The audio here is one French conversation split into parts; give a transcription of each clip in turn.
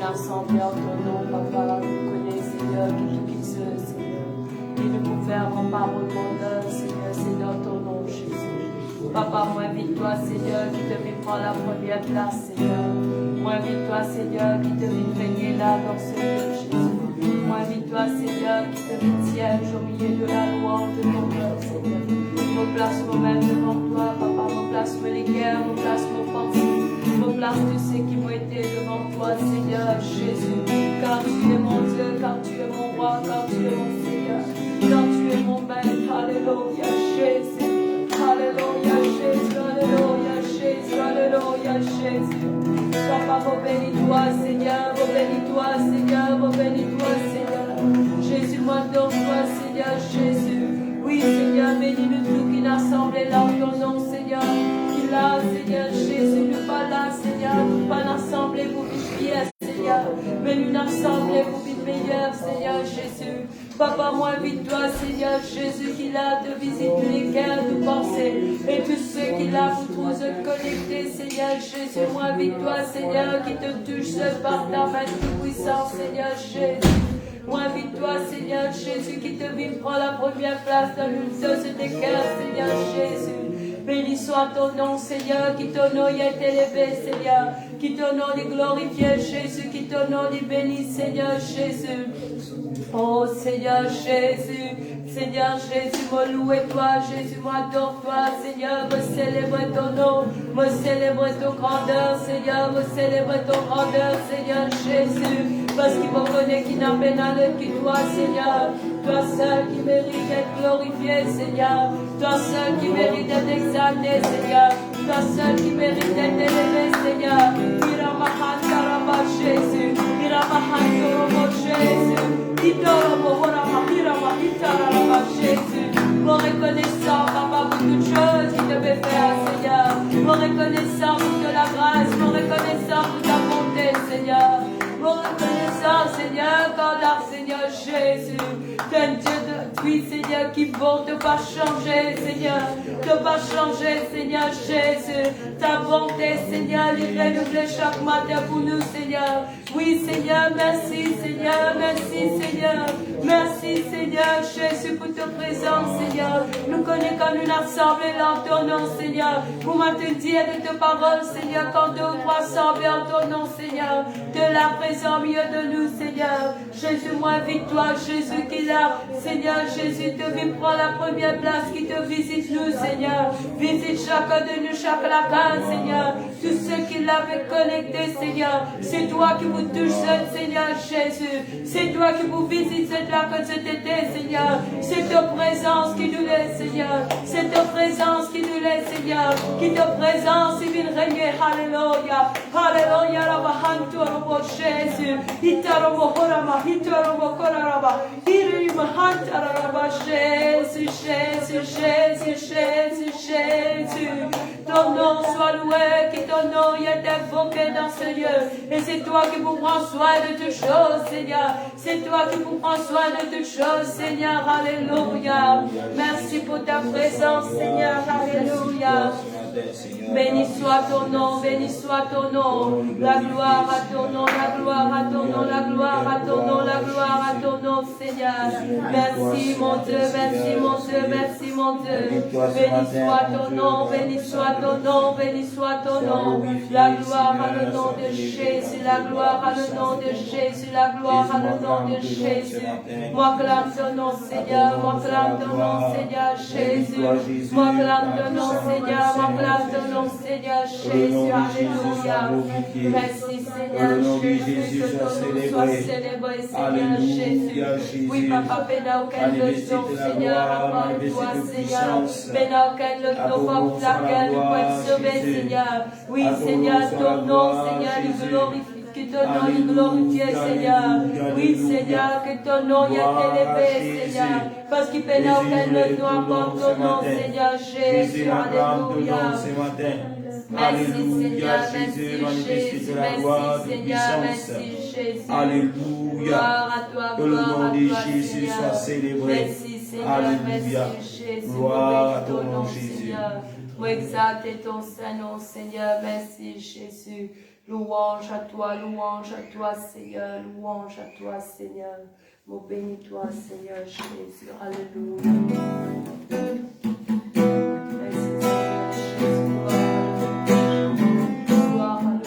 assemblée en ton nom, papa, nous connais, Seigneur, qui se, Seigneur. Et nous pouvons faire en parole bonheur, Seigneur, c'est dans ton nom, Jésus. Papa, moi, invite-toi, Seigneur, qui te vient prendre la première place, Seigneur. Moi, invite-toi, Seigneur, qui te vient régner là dans ce lieu, Jésus. Moi, invite-toi, Seigneur, qui te vient siège au milieu de la louange de ton cœur, Seigneur. Me place moi-même devant toi, papa, me place les cœurs, me place nos pensées. Me place tous ceux qui m'ont été devant toi, Seigneur Jésus. Car tu es mon Dieu, car tu es mon roi, car tu es mon Seigneur. Car tu es mon maître, alléluia, Jésus. Alléluia, Jésus, alléluia, Jésus, alléluia, Jésus. Papa, vous bénis-toi, Seigneur, vous bénis-toi, Seigneur, vous bénis-toi, Seigneur. Jésus, moi, donne-toi, Seigneur, Jésus. Oui, Seigneur, bénis-nous tous qui n'assemblent là en ton nom, Seigneur. Qui là, Seigneur, Jésus, nous pas là, Seigneur, nous pas l'assemblée pour vivre, Seigneur. Mais nous l'assemblée pour vivre meilleur, Seigneur, Jésus. Papa, moi, invite-toi, Seigneur Jésus, qui là te visite les cœurs, nous pensées. Et tous ceux qui là vous trouvent connectés, Seigneur Jésus, moi, invite-toi, Seigneur, qui te touche par ta main toute puissance, Seigneur Jésus. Moi, invite-toi, Seigneur Jésus, qui te vit, prend la première place dans l'ulcère de tes cœurs, Seigneur Jésus. Béni soit ton nom, Seigneur, qui ton nom est élevé, Seigneur. Qui ton nom est glorifié, Jésus, qui ton nom est béni, Seigneur Jésus. Oh, Seigneur Jésus, Seigneur Jésus, me loue toi, Jésus, m'adore toi, Seigneur, me célèbre ton nom, me célèbre ton grandeur, Seigneur, me célèbre ton grandeur, Seigneur Jésus, parce qu'il me connaît qui n'a pénal que toi, Seigneur, toi seul qui mérite d'être glorifié, Seigneur, toi seul qui mérite d'être exalté, Seigneur, toi seul qui mérite d'être élevé, Seigneur, Jésus, Jésus, mon reconnaissant, papa, pour toutes choses qui te fait faire, Seigneur. Mon reconnaissant pour de la grâce, mon reconnaissant pour ta bonté, Seigneur. Mon reconnaissant, Seigneur, quand là, Seigneur Jésus, t'es Dieu de vie, Seigneur, qui bon ne pas changer, Seigneur. Ne pas changer, Seigneur Jésus. Ta bonté, Seigneur, il renouvelle chaque matin pour nous, Seigneur. Oui, Seigneur, merci, Seigneur, merci, Seigneur. Merci, Seigneur Jésus, pour ta présence, Seigneur. Nous connaissons quand nous assemblés en ton nom, Seigneur. Pour m'entendre dire de ta parole, Seigneur, quand deux ou trois assemblés en ton nom, Seigneur. De la présence au milieu de nous, Seigneur. Jésus, moi, invite-toi, Jésus, qui là, Seigneur Jésus, te vit prendre la première place, qui te visite nous, Seigneur. Visite chacun de nous, chaque lacane, Seigneur. Tous ceux qui l'avaient connecté, Seigneur. C'est toi qui vous touche, Seigneur Jésus. C'est toi qui vous visite cette lacane cet été, Seigneur. C'est ta présence qui nous laisse, Seigneur. C'est ta présence qui nous laisse, Seigneur. Qui ta présence, il vient régner. Alléluia. Alléluia. Rabba Jésus. Itarobo Horama. Itarobo Koraraba. Irima Hantaraba. Jésus, Jésus, Jésus, Jésus, Jésus. Ton nom soit loué, que ton nom est invoqué dans ce lieu. Et c'est toi qui vous prends soin de toutes choses, Seigneur. C'est toi qui vous prends soin de toutes choses, Seigneur. Alléluia. Merci pour ta présence, Seigneur. Alléluia. Béni soit ton nom, béni soit ton nom. La gloire à ton nom, la gloire à ton nom, la gloire à ton nom, la gloire à ton nom, Seigneur. Merci mon Dieu, merci mon Dieu, merci mon Dieu. Béni soit ton nom, béni soit ton nom, béni soit ton nom. La gloire à le nom de Jésus, la gloire à le nom de Jésus, la gloire à le nom de Jésus. Moi clame ton nom, Seigneur, moi clame ton nom, Seigneur Jésus. Moi clame ton nom, Seigneur, moi clame ton nom, Seigneur Jésus. Alléluia. Merci, Seigneur Jésus, que ton nom soit célébré, Seigneur Jésus. Oui, Papa, bénin auquel le son, Seigneur, à part toi, Seigneur. Bénin auquel le nom pour laquelle nous pouvons sauver, Seigneur. Oui, Seigneur, ton nom, Seigneur, nous glorifie. Que ton nom est glorifié, Seigneur. Oui, Seigneur, que ton nom est élevé, Seigneur. Parce qu'il peut n'aucun le nom avant ton nom, Seigneur Jésus. Alléluia. Merci, Seigneur. Merci, Jésus. Merci, Seigneur. Merci, Jésus. Alléluia. Gloire à toi, que le nom de Jésus Seigneur. soit célébré. Merci, Seigneur. Alléluia. Merci, Jésus. Gloire à ton nom, Seigneur. Jésus. Pour exalter ton Saint-Nom, Seigneur. Merci, Jésus. Louange à toi, Seigneur. Louange à toi, Seigneur. Mon bénis-toi, Seigneur Jésus. Alléluia. Merci, Seigneur Jésus. Gloire à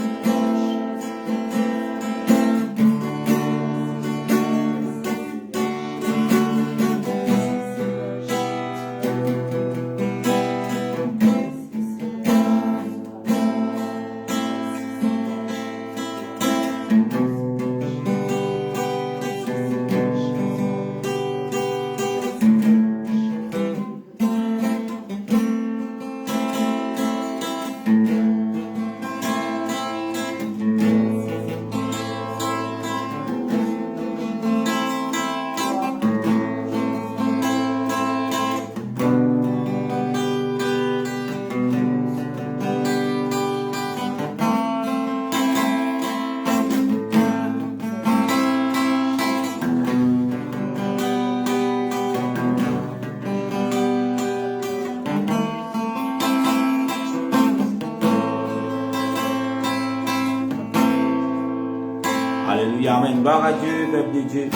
Alléluia, amen. Gloire à Dieu, peuple de Dieu.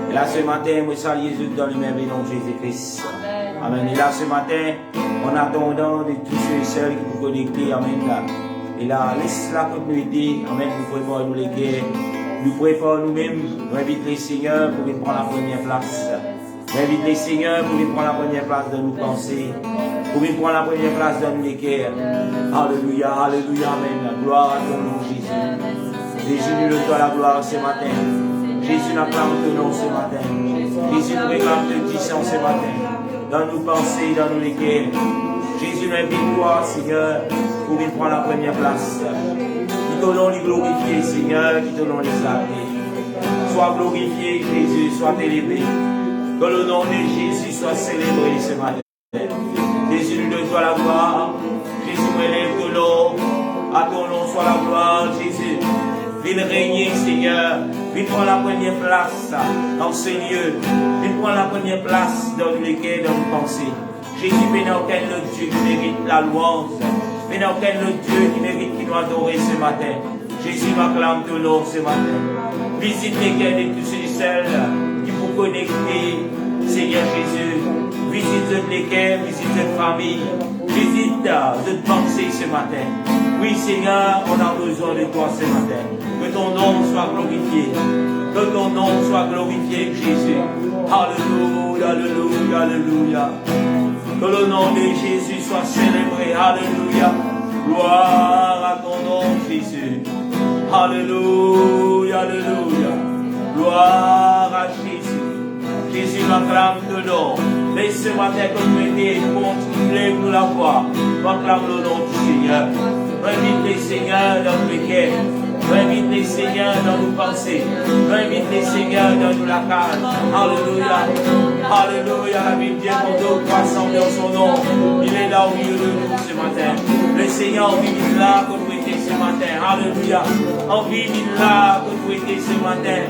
Et là ce matin, moi salue Jésus dans le merveilleux nom de Jésus-Christ. Amen. Et là ce matin, en attendant de tous ceux et celles qui vous connecter, amen. Là. Et là, laisse la continuité, amen. Nous préparons nous les guerres. Nous préparons nous-mêmes. Nous invitons les seigneurs pour venir prendre la première place. Nous invitons les seigneurs pour venir prendre la première place de nos pensées. Pour venir prendre la première place dans nos guerres. Alléluia, alléluia, amen. Gloire à ton nom, Jésus. Jésus nous donne la gloire ce matin. Jésus nous acclame ton nom ce matin. Jésus nous réclame de puissance ce matin. Dans nos pensées, dans nos guerres. Jésus nous invite toi, Seigneur, pour venir prendre la première place. Qui ton nom est glorifié, Seigneur, qui ton nom est exalté. Sois glorifié, Jésus, sois élevé. Que le nom de Jésus soit célébré ce matin. Jésus nous donne la gloire. Jésus nous élève ton nom. À ton nom soit la gloire, Jésus. Viens régner, Seigneur. Viens prendre la première place dans ce lieu. Viens prendre la première place dans les cœurs, dans nos pensées. Jésus, mais dans quel autre Dieu qui mérite la louange. Mais dans quel autre Dieu qui mérite qui nous adorer ce matin. Jésus m'acclame ton nom ce matin. Visite les cœurs de tous ceux et celles qui vous connecter, Seigneur Jésus. Visite les cœurs, visite cette famille. Visite notre pensée ce matin. Oui, Seigneur, on a besoin de toi ce matin. Que ton nom soit glorifié. Que ton nom soit glorifié, Jésus. Alléluia, alléluia, alléluia. Que le nom de Jésus soit célébré. Alléluia. Gloire à ton nom, Jésus. Alléluia, alléluia. Gloire à Jésus. Jésus m'acclame ton nom. Laisse ce matin comme tu es, continue nous la voix. M'acclame le nom du Seigneur. Invite les seigneurs dans nos cœurs. Invite les seigneurs dans nos pensées. Invite les seigneurs dans nos lacages. Alléluia. Alléluia. La Bible dit mon Dieu rassemble en son nom. Il est là au milieu de nous ce matin. Le Seigneur vit là que nous étions ce matin. Alléluia. Envie là que nous étions ce matin.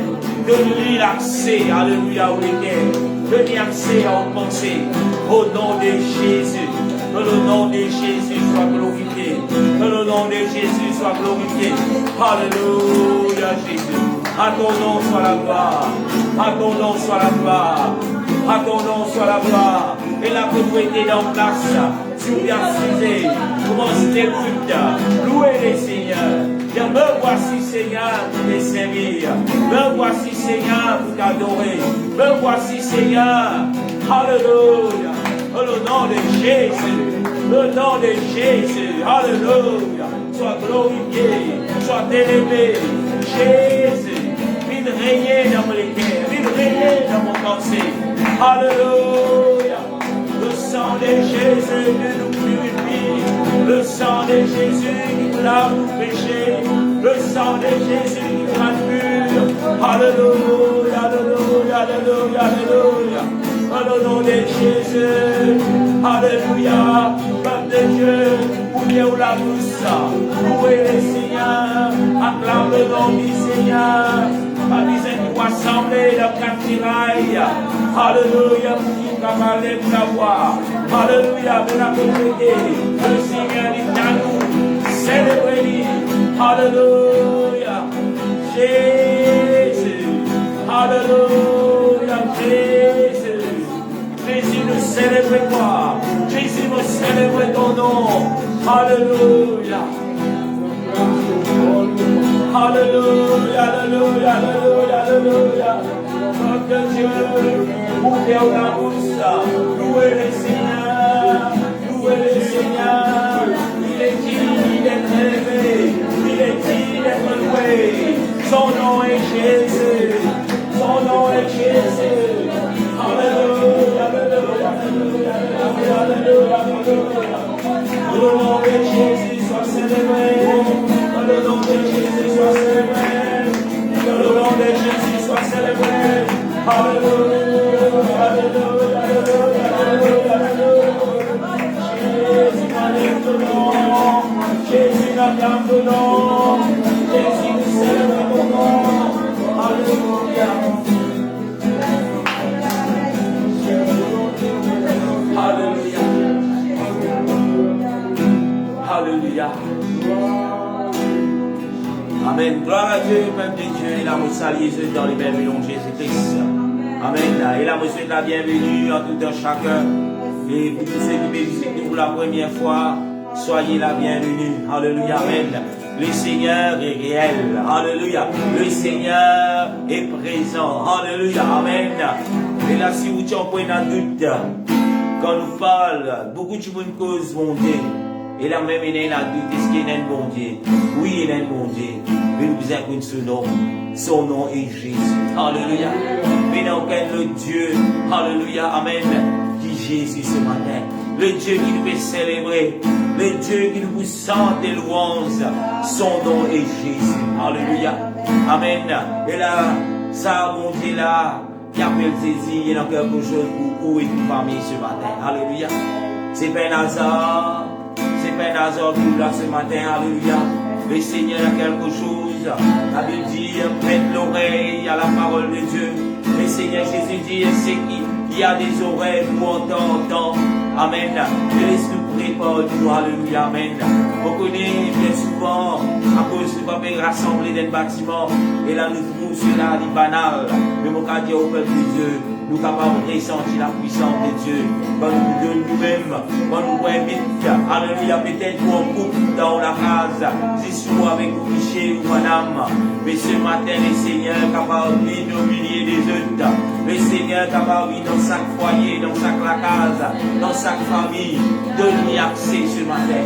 Donne-lui l'accès. Alléluia. Où il est. Donne-lui accès à nos pensées. Au nom de Jésus. Que le nom de Jésus soit glorifié. Que le nom de Jésus soit glorifié. Alléluia, Jésus. À ton nom soit la gloire. À ton nom soit la gloire. À ton nom soit la gloire. Et la propriété dans place. Sur bien cisé. Commence tes cultes. Louez les seigneurs. Viens, me voici, Seigneur, pour te servir. Me voici, Seigneur, pour t'adorer. Me voici, Seigneur. Alléluia. Le nom de Jésus, le nom de Jésus, alléluia, sois glorifié, sois élevé, Jésus, viens régner dans mes cœurs, viens régner dans mon pensée, alléluia, le sang de Jésus nous purifie, le sang de Jésus qui lave nos péchés, le sang de Jésus qui nous rend purs, alléluia, alléluia, alléluia, alléluia. Le nom de Jésus, alléluia, peuple de Dieu, oubliez la douce, louez le Seigneur, acclame le nom du Seigneur, avisez nous rassembler dans quatre tirailles, alléluia, qui camarade pour la voix, alléluia, pour la communauté, le Seigneur est à nous, célébrez-lui, Alléluia. Jésus. Alléluia. Jésus. Jésus, nous célébrons toi. Jésus, nous célébrons ton nom. Alléluia. Alléluia, alléluia, alléluia, alléluia. Notre Dieu, ouvrez la bouche. Louez le Seigneur. Louez le Seigneur. Il est digne d'être élevé. Il est digne d'être loué. Son nom est Jésus. Son nom est Jésus. Alléluia, alléluia, alléluia, alléluia, alléluia. Le nom de Jésus soit célébré. Le nom de Jésus soit célébré. Le nom de Jésus soit célébré. Alléluia, alléluia, alléluia, alléluia, alléluia. Jésus m'enlève ton nom. Jésus m'acclame ton nom. Jésus nous célèbre ton nom. Alléluia. Alléluia. Alléluia. Amen. Gloire à Dieu, peuple de Dieu. Et la vous salue dans les merveilleux noms de Jésus-Christ. Amen. Et la vous souhaite la bienvenue en tout un chacun. Et pour tous ceux qui visitent pour la première fois, soyez la bienvenue. Alléluia. Amen. Le Seigneur est réel. Alléluia. Le Seigneur est présent. Alléluia. Amen. Et là, si vous avez un doute, quand nous parlons, beaucoup de monde cause mon Dieu. Et là même, il y a un doute, est-ce qu'il y a un bon Dieu? Oui, il y a un bon Dieu. Mais nous avons ce nom. Son nom est Jésus. Alléluia. Mais dans aucun autre Dieu. Alléluia. Amen. Dit Jésus ce matin. Le Dieu qui nous fait célébrer. Le Dieu qui nous sent des louanges. Son nom est Jésus. Alléluia. Amen. Et là, ça, mon Dieu là, qui appelle Jésus, il y a quelque chose pour vous et pour famille ce matin. Alléluia. C'est pas un hasard. C'est pas un hasard pour là ce matin. Alléluia. Le Seigneur a quelque chose. La Bible dit, prête l'oreille à la parole de Dieu. Le Seigneur Jésus dit, c'est qui a des oreilles pour entendre. Amen. Que l'Esprit prépare du doigt. Alléluia. Amen. On connaît bien souvent, à cause du papier rassemblé dans le bâtiment, et là nous trouvons cela dit banal. Mais mon cas dit au peuple de Dieu, nous sommes capables de ressentir la puissance de Dieu. Quand nous donnons nous-mêmes, quand nous voyons vite, alléluia, peut-être pour un couple dans la case, c'est souvent avec vous, Michel ou madame. Mais ce matin, le Seigneur est capable de venir au milieu des autres. Le Seigneur est capable de venir dans chaque foyer, dans chaque case, dans chaque famille, donner accès ce matin.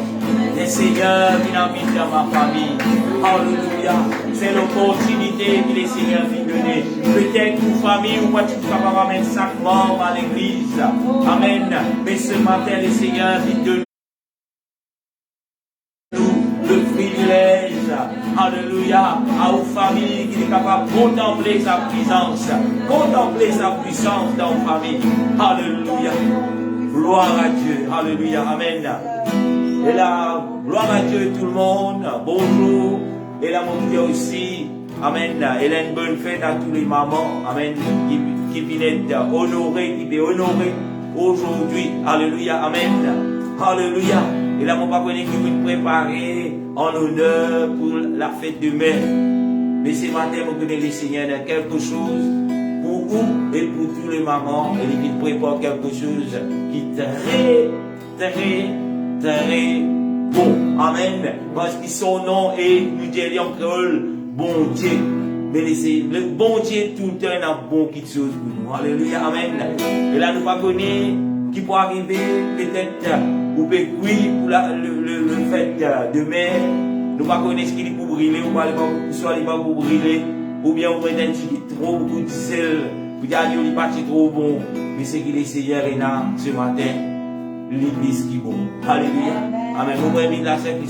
Le Seigneur vient habiter dans ma famille. Alléluia. C'est l'opportunité que le Seigneur vient donner. Peut-être une famille ou tu es capable de mettre 5 membres à l'église. Amen. Mais ce matin, le Seigneur vient donner le privilège, alléluia, à une famille qui est capable de contempler sa présence, contempler sa puissance dans une famille. Alléluia. Gloire à Dieu. Alléluia. Amen. Et là, gloire à Dieu tout le monde. Bonjour. Et là, mon Dieu aussi. Amen. Et là, une bonne fête à tous les mamans. Amen. Qui viennent honorer, qui viennent honorer aujourd'hui. Alléluia. Amen. Alléluia. Et là, mon papa qui vous préparer en honneur pour la fête de demain. Mais ce matin, vous connaissez le Seigneur dans quelque chose pour vous et pour tous les mamans. Et il prépare quelque chose qui est très, très, très bon. Amen. Parce que son nom est, nous disons en créole, bon Dieu. Mais le bon Dieu, tout le temps, il a bon quelque chose pour nous. Alléluia. Amen. Et là, nous ne connaissons pas qui peut arriver, peut-être, ou peut cuire pour le fait demain. Nous ne connaissons pas ce qu'il est pour brûler, ou soit il va pour brûler, ou bien on peut être trop beaucoup de sel, pour dire qu'il n'est pas trop bon. Mais c'est qu'il est Seigneur et là, ce matin, l'église qui est bon. Alléluia. Amen. Nous pouvons mettre la celle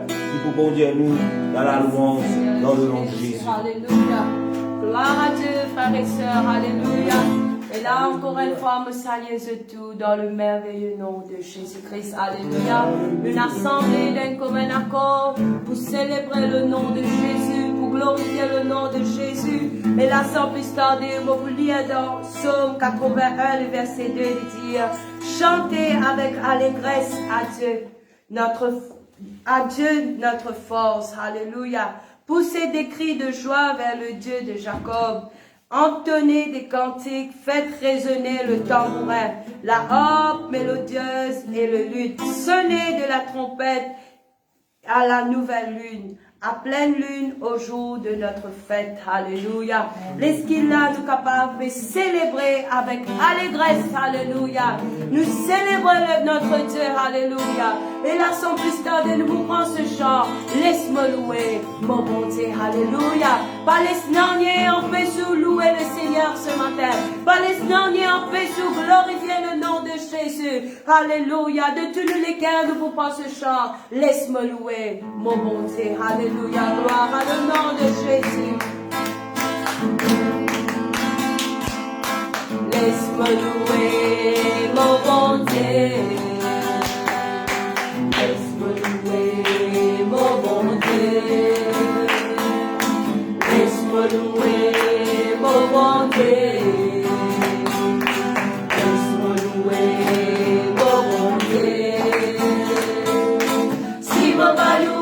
qui peut conduire nous dans la louange, dans le nom de Jésus. Alléluia. Gloire à Dieu, frères et sœurs. Alléluia. Et là, encore une fois, me saluez tout dans le merveilleux nom de Jésus-Christ. Alléluia. Une assemblée d'un commun accord pour célébrer le nom de Jésus, pour glorifier le nom de Jésus. Et là, sans plus tarder, je vous lis dans Psaume 81, le verset 2, de dire: chantez avec allégresse à Dieu, notre à Dieu notre force. Alléluia. Poussez des cris de joie vers le Dieu de Jacob. Entonnez des cantiques, faites résonner le tambourin, la harpe mélodieuse et le luth. Sonnez de la trompette à la nouvelle lune, à pleine lune au jour de notre fête. Alléluia. Laisse-qu'il-là nous capables de célébrer avec allégresse. Alléluia. Nous célébrons notre Dieu. Alléluia. Et là, sans plus tarder, nous vous prenons ce chant. Laisse-moi louer mon bon Dieu. Alléluia. Pas laisse-nous en paix sous louer le Seigneur ce matin. Pas laisse-nous en paix sous glorifier le nom de Jésus. Alléluia. De tous les cœurs, nous vous prenons ce chant. Laisse-moi louer mon bon Dieu. Alléluia. Gloire à le nom de Jésus. Laisse-moi louer mon bon Dieu. Laisse-moi louer mon bon Dieu. Laisse-moi louer mon bon Dieu. Laisse-moi louer mon bon Dieu. Si mon va louer.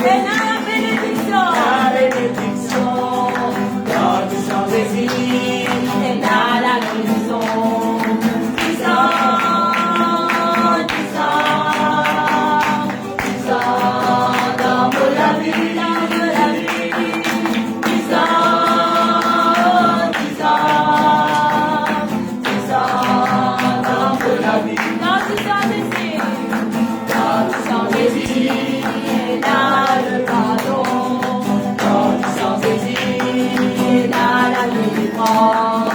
Et la bénédiction. La bénédiction. Dans du sang Jésus. Et la guérison. Du sang, du sang, du sang, dans la vie, dans la vie. Du sang, du sang, du sang, dans la vie. Dans du sang Jésus. Dans du sang Jésus. Et là le pardon. Dans du sang Jésus. Et là la délivrance.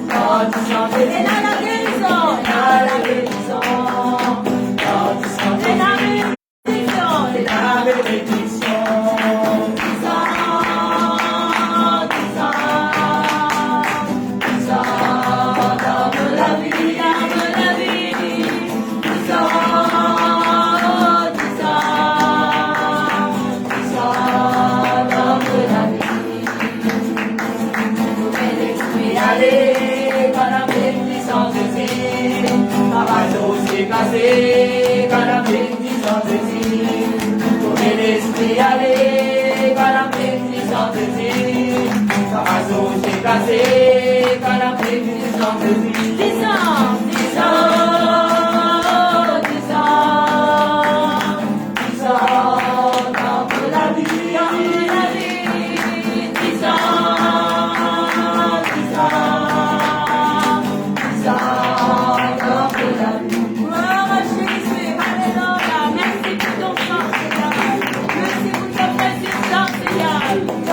Dans du sang Jésus. Et là la guérison. Et là la guérison. Dans du sang Jésus. Et la bénédiction. Et la bénédiction. Du sang, du sang, du sang, dans la vie, dans la vie. Du sang, du sang, du sang, dans la vie. Nouvel esprit, allez, par la bénédiction de Jésus. Parano s'est cassé, par la bénédiction de Jésus. Nouvel esprit, allez, par la bénédiction de Jésus. Parano s'est cassé, par la bénédiction de Jésus. Du sang, du sang, du sang, du sang, dans la vie, dans la vie. Du sang, du sang, du sang, dans la vie. Gloire à Jésus, alléluia. Merci pour ton sang, Seigneur. Merci pour ton précieux sang, Seigneur.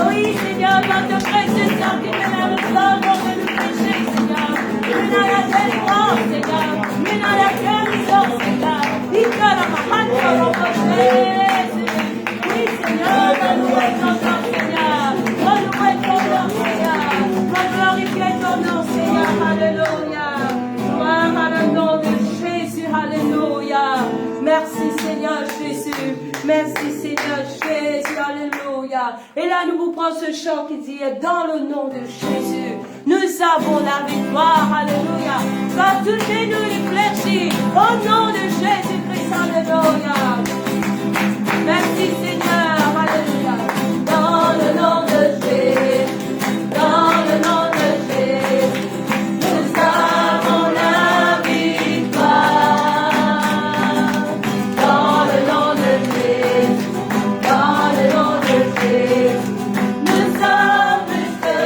Oui, Seigneur, par ton précieux sang qui me lève le pardon de nos péchés, Seigneur. Mène à la délivrance, Seigneur. Mène à la guérison, Seigneur. Ika la mahana Jésus. Oui, Seigneur, renouer ton nom, Seigneur. Renouer ton nom, Seigneur. Glorifier ton nom, Seigneur. Alléluia. Gloire à le nom de Jésus. Alléluia. Merci, Seigneur Jésus. Merci, Seigneur Jésus. Alléluia. Et là, nous vous prenons ce chant qui dit, dans le nom de Jésus, nous avons la victoire. Alléluia. Quand tout genou est fléchi, au nom de Jésus-Christ. Alléluia. Merci, Seigneur. Alléluia. Dans le nom de Jésus. Dans le nom de Jésus. Nous avons la victoire. Dans le nom de Jésus. Dans le nom de Jésus. Nous sommes plus que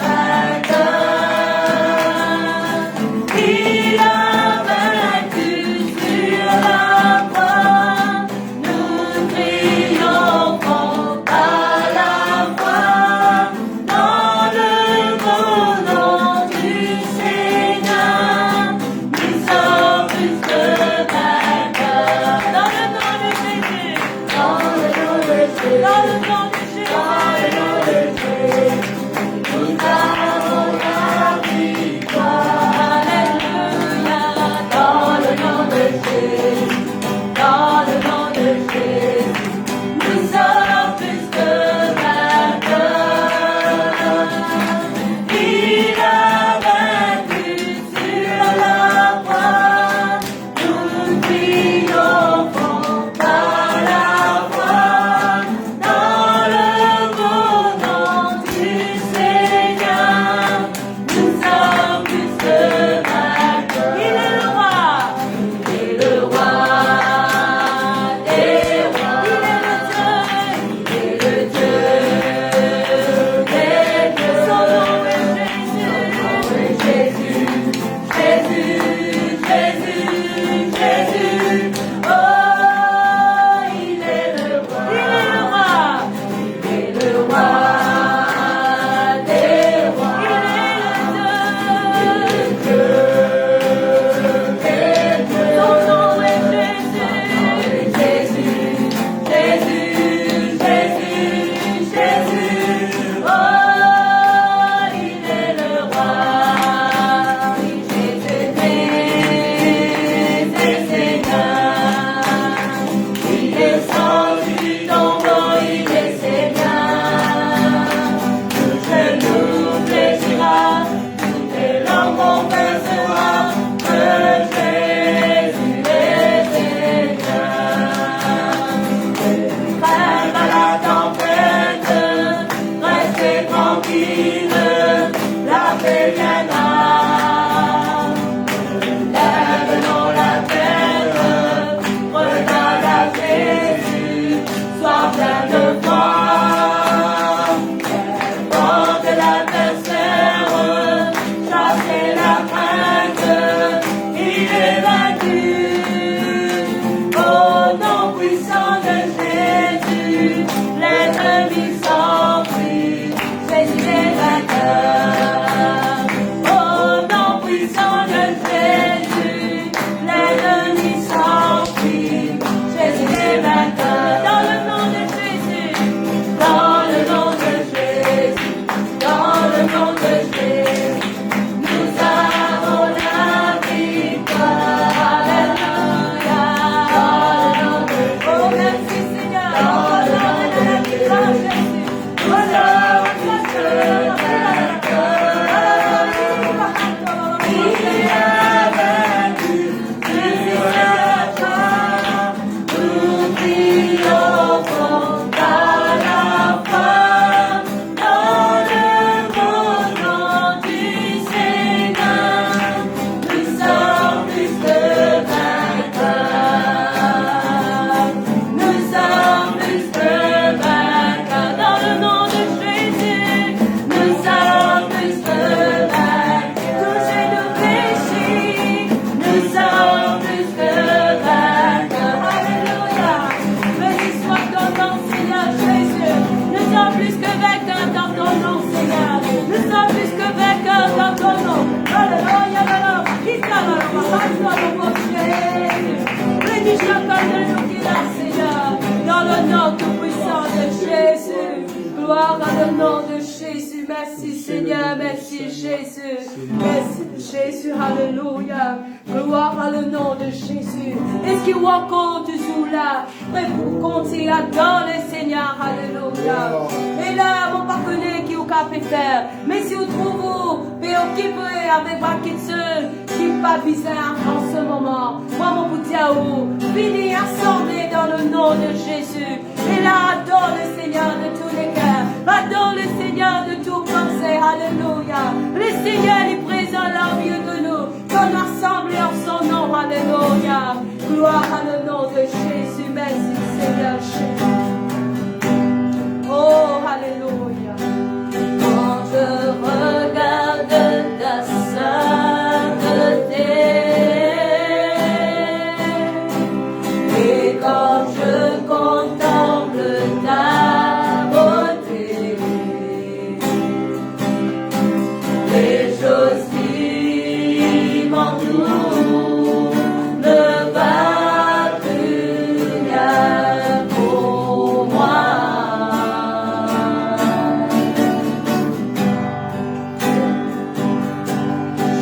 vainqueurs. Il a vaincu sur la croix. Nous crions Gloire à le nom de Jésus. Merci Seigneur, merci Jésus. Merci Jésus, alléluia. Gloire à le nom de Jésus. Est-ce qu'il y a encore toujours là? Prêt pour compter dans le Seigneur, alléluia. Et là, on ne pas connaître qui vous peut faire. Mais si vous trouvez préoccupé avec votre seul, qui n'est pas bizarre en ce moment, moi, mon petit aou, venez assembler dans le nom de Jésus. Et là, adore le Seigneur de tous les cœurs. Adore le Seigneur de tout pensée. Alléluia. Le Seigneur est présent là au milieu de nous. Qu'on assemble en son nom. Alléluia. Gloire à le nom de Jésus. Merci Seigneur Jésus. Oh, alléluia. Quand je regarde ta sainteté et quand je contemple ta beauté, les choses qui m'entourent ne valent plus rien pour moi.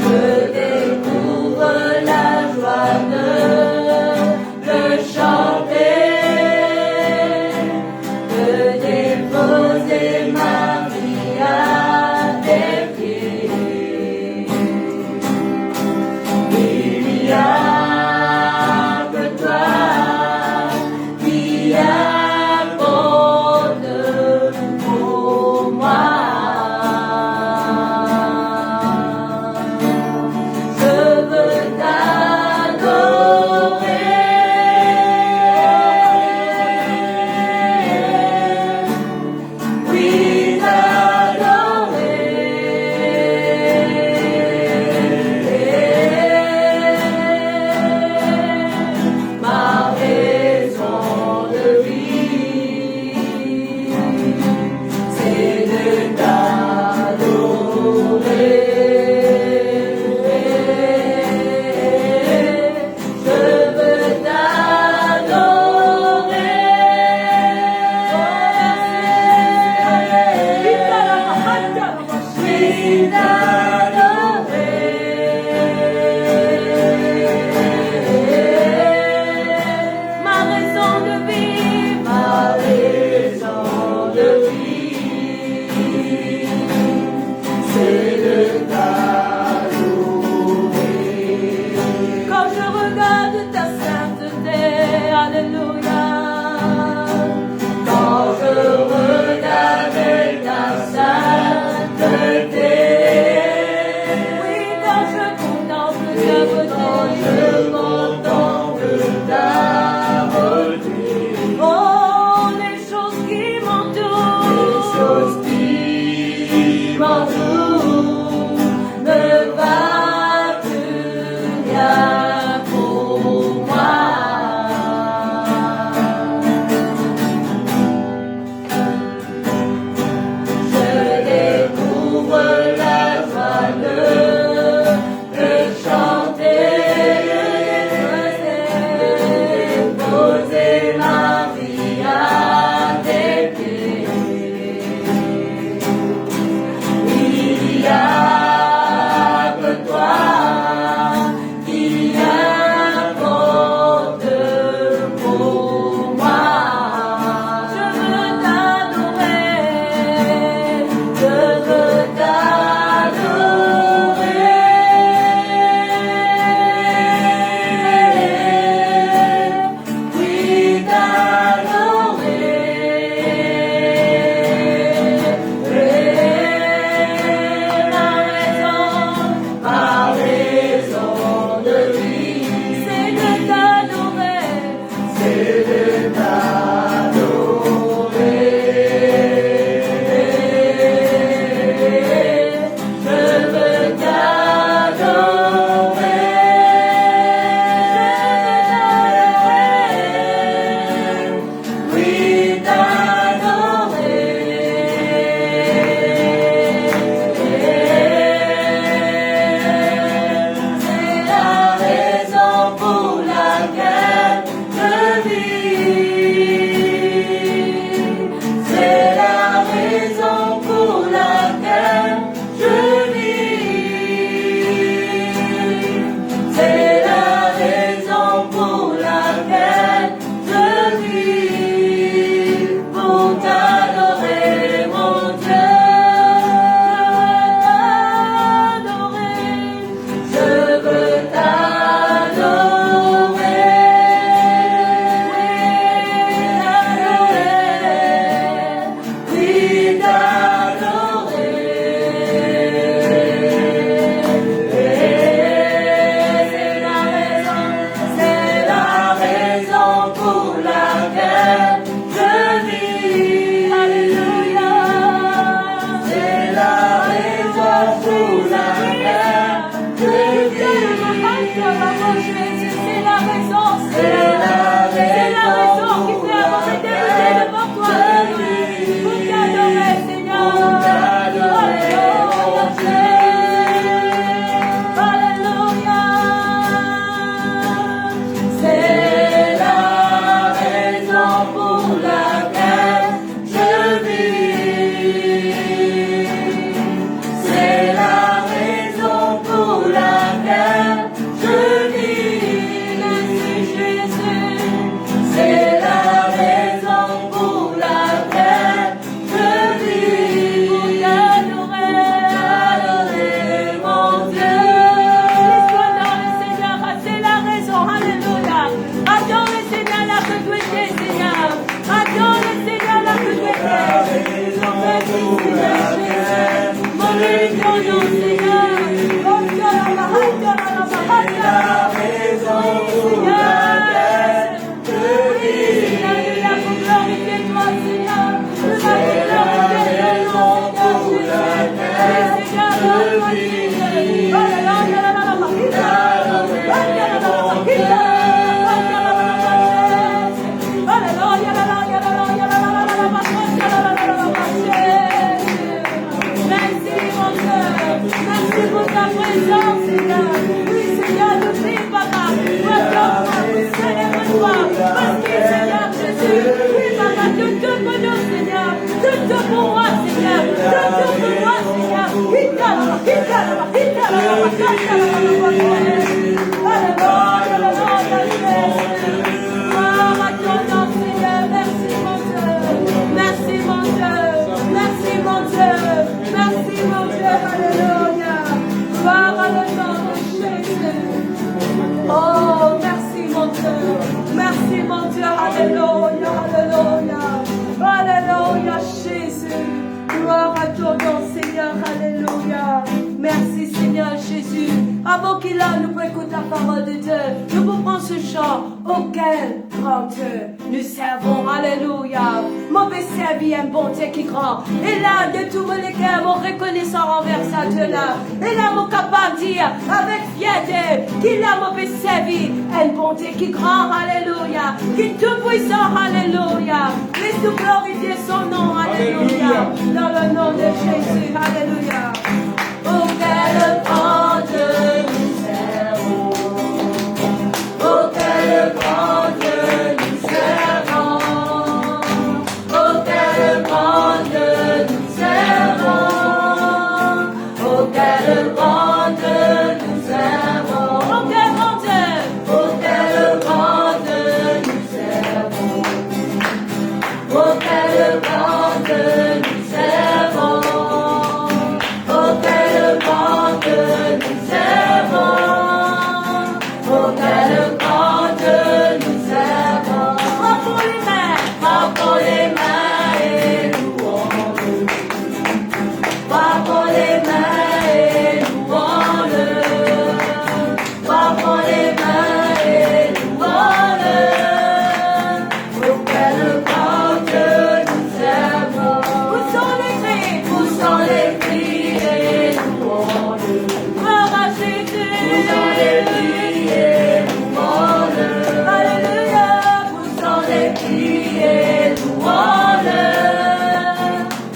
Je découvre la joie de le chanter, de déposer ma vie à tes pieds. Il n'y a que toi qui importe pour moi. Je veux t'adorer, oui Oh, merci mon Dieu. Merci mon Dieu. Alléluia, alléluia. Alléluia, Jésus. Gloire à ton nom, Seigneur. Alléluia. Merci, Seigneur Jésus. Avant qu'il a, nous écoute la parole de Dieu. Nous pouvons ce chant auquel grand Dieu nous servons. Alléluia. Mauvais servi un bon Dieu qui est grand. Et là, de tout mon cœur, mon reconnaissant envers sa Dieu là. Et là, mon capable de dire avec fierté qu'il a mauvais servi un bon Dieu qui est grand. Alléluia. Qui est tout puissant. Alléluia. Laisse-nous glorifier son nom. Alléluia. Dans le nom de Jésus. Alléluia. Auquel grand Dieu nous servons. Auquel grand Dieu nous servons. Auquel grand Dieu nous servons. Auquel grand Dieu nous servons. Auquel grand Dieu. Auquel grand Dieu nous servons. Auquel grand Dieu nous servons. Auquel grand Dieu nous servons. Auquel grand Dieu nous servons. Frappons les mains et louons-le. Frappons les mains et louons-le. Frappons les mains et louons-le. Auquel grand Dieu nous servons. Où sont les cris? Où sont les cris et louons-le. Gloire à Jésus. Où sont les cris et louons-le. Alléluia. Où sont les cris et louons-le.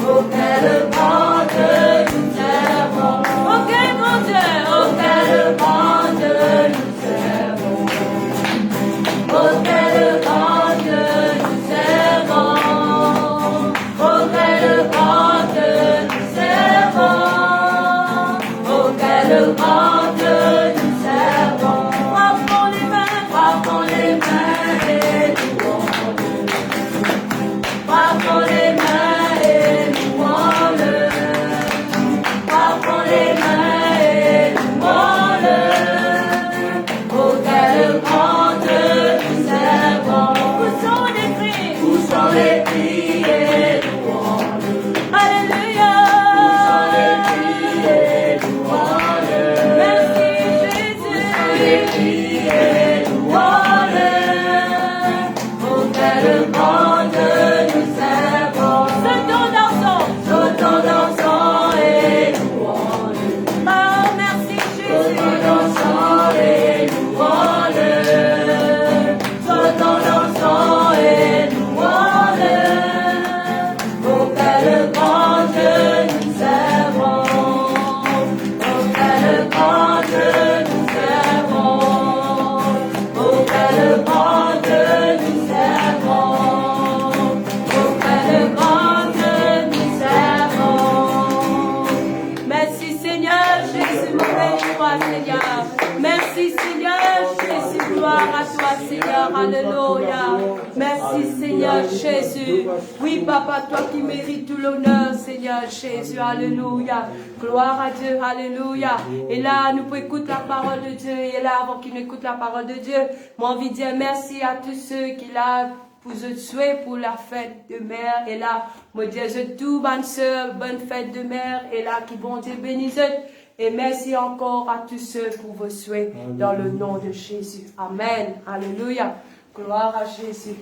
Auquel grand Dieu nous servons. Auquel grand Dieu. Auquel grand Dieu nous servons. Auquel grand Dieu nous servons. Auquel grand Dieu nous servons. Auquel grand Dieu nous servons. Frappons les mains et louons-le. Frappons les mains et louons-le. Frappons les mains et louons-le. Auquel grand Dieu nous servons. Où sont les cris? Où sont les cris et louons-le. Alléluia. Où sont les cris et louons-le. Merci Jésus. Où sont les cris et louons-le. Auquel grand Dieu nous servons. Sautons, dansons et louons-le. Oh, merci Jésus. Sautons, dansons et louons-le. Sautons, dansons et louons-le. Auquel grand Dieu nous servons. Auquel grand Dieu nous servons. Auquel grand Dieu nous servons. Auquel grand Dieu nous servons. Merci Seigneur Jésus, mon béni-toi Seigneur. Merci Seigneur Jésus, gloire à toi Seigneur, alléluia. Merci Seigneur Jésus. Oui Papa, toi qui mérites tout l'honneur Seigneur Jésus, alléluia. Gloire à Dieu, alléluia. Et là, nous pouvons écouter la parole de Dieu. Et là, avant qu'il écoute la parole de Dieu, moi envie de dire merci à tous ceux qui là pour je souhaite pour la fête de mère. Et là, moi dire je tout bonne soeur, bonne fête de mère. Et là, qui bon Dieu bénisse. Et merci encore à tous ceux pour vos souhaits dans le nom de Jésus. Amen. Alléluia. Gloire à Jésus.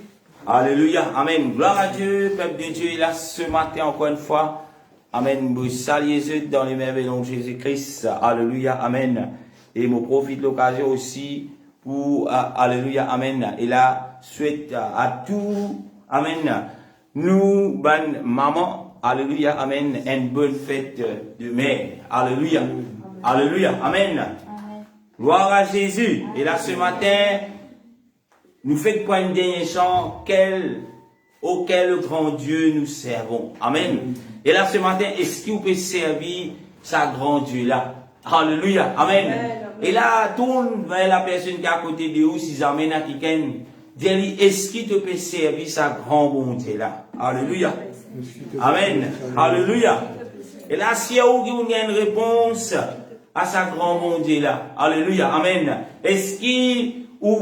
Alléluia. Amen. Gloire à Dieu, peuple de Dieu. Et là, ce matin, encore une fois, amen. Vous saluez dans les merveilles de Jésus-Christ. Alléluia. Amen. Et je profite de l'occasion aussi pour, alléluia. Amen. Et là, souhaite à tout, amen. Nous, bonne maman, alléluia, amen, une bonne fête de mère. Alléluia. Alléluia. Amen. Amen. Gloire à Jésus. Et là, ce matin, nous faisons pour un dernier chant, auquel grand Dieu nous servons. Amen. Et là, ce matin, est-ce qu'il vous peut servir sa grand Dieu là. Alléluia. Amen. Et là, tourne vers la personne qui est à côté de vous, si j'amène à quelqu'un, dis-lui, est-ce qu'il te peut servir sa grand bon Dieu là? Alléluia. Amen. Alléluia. Et là, si vous avez une réponse à sa grand bon Dieu là. Alléluia. Amen. Est-ce qu'il ou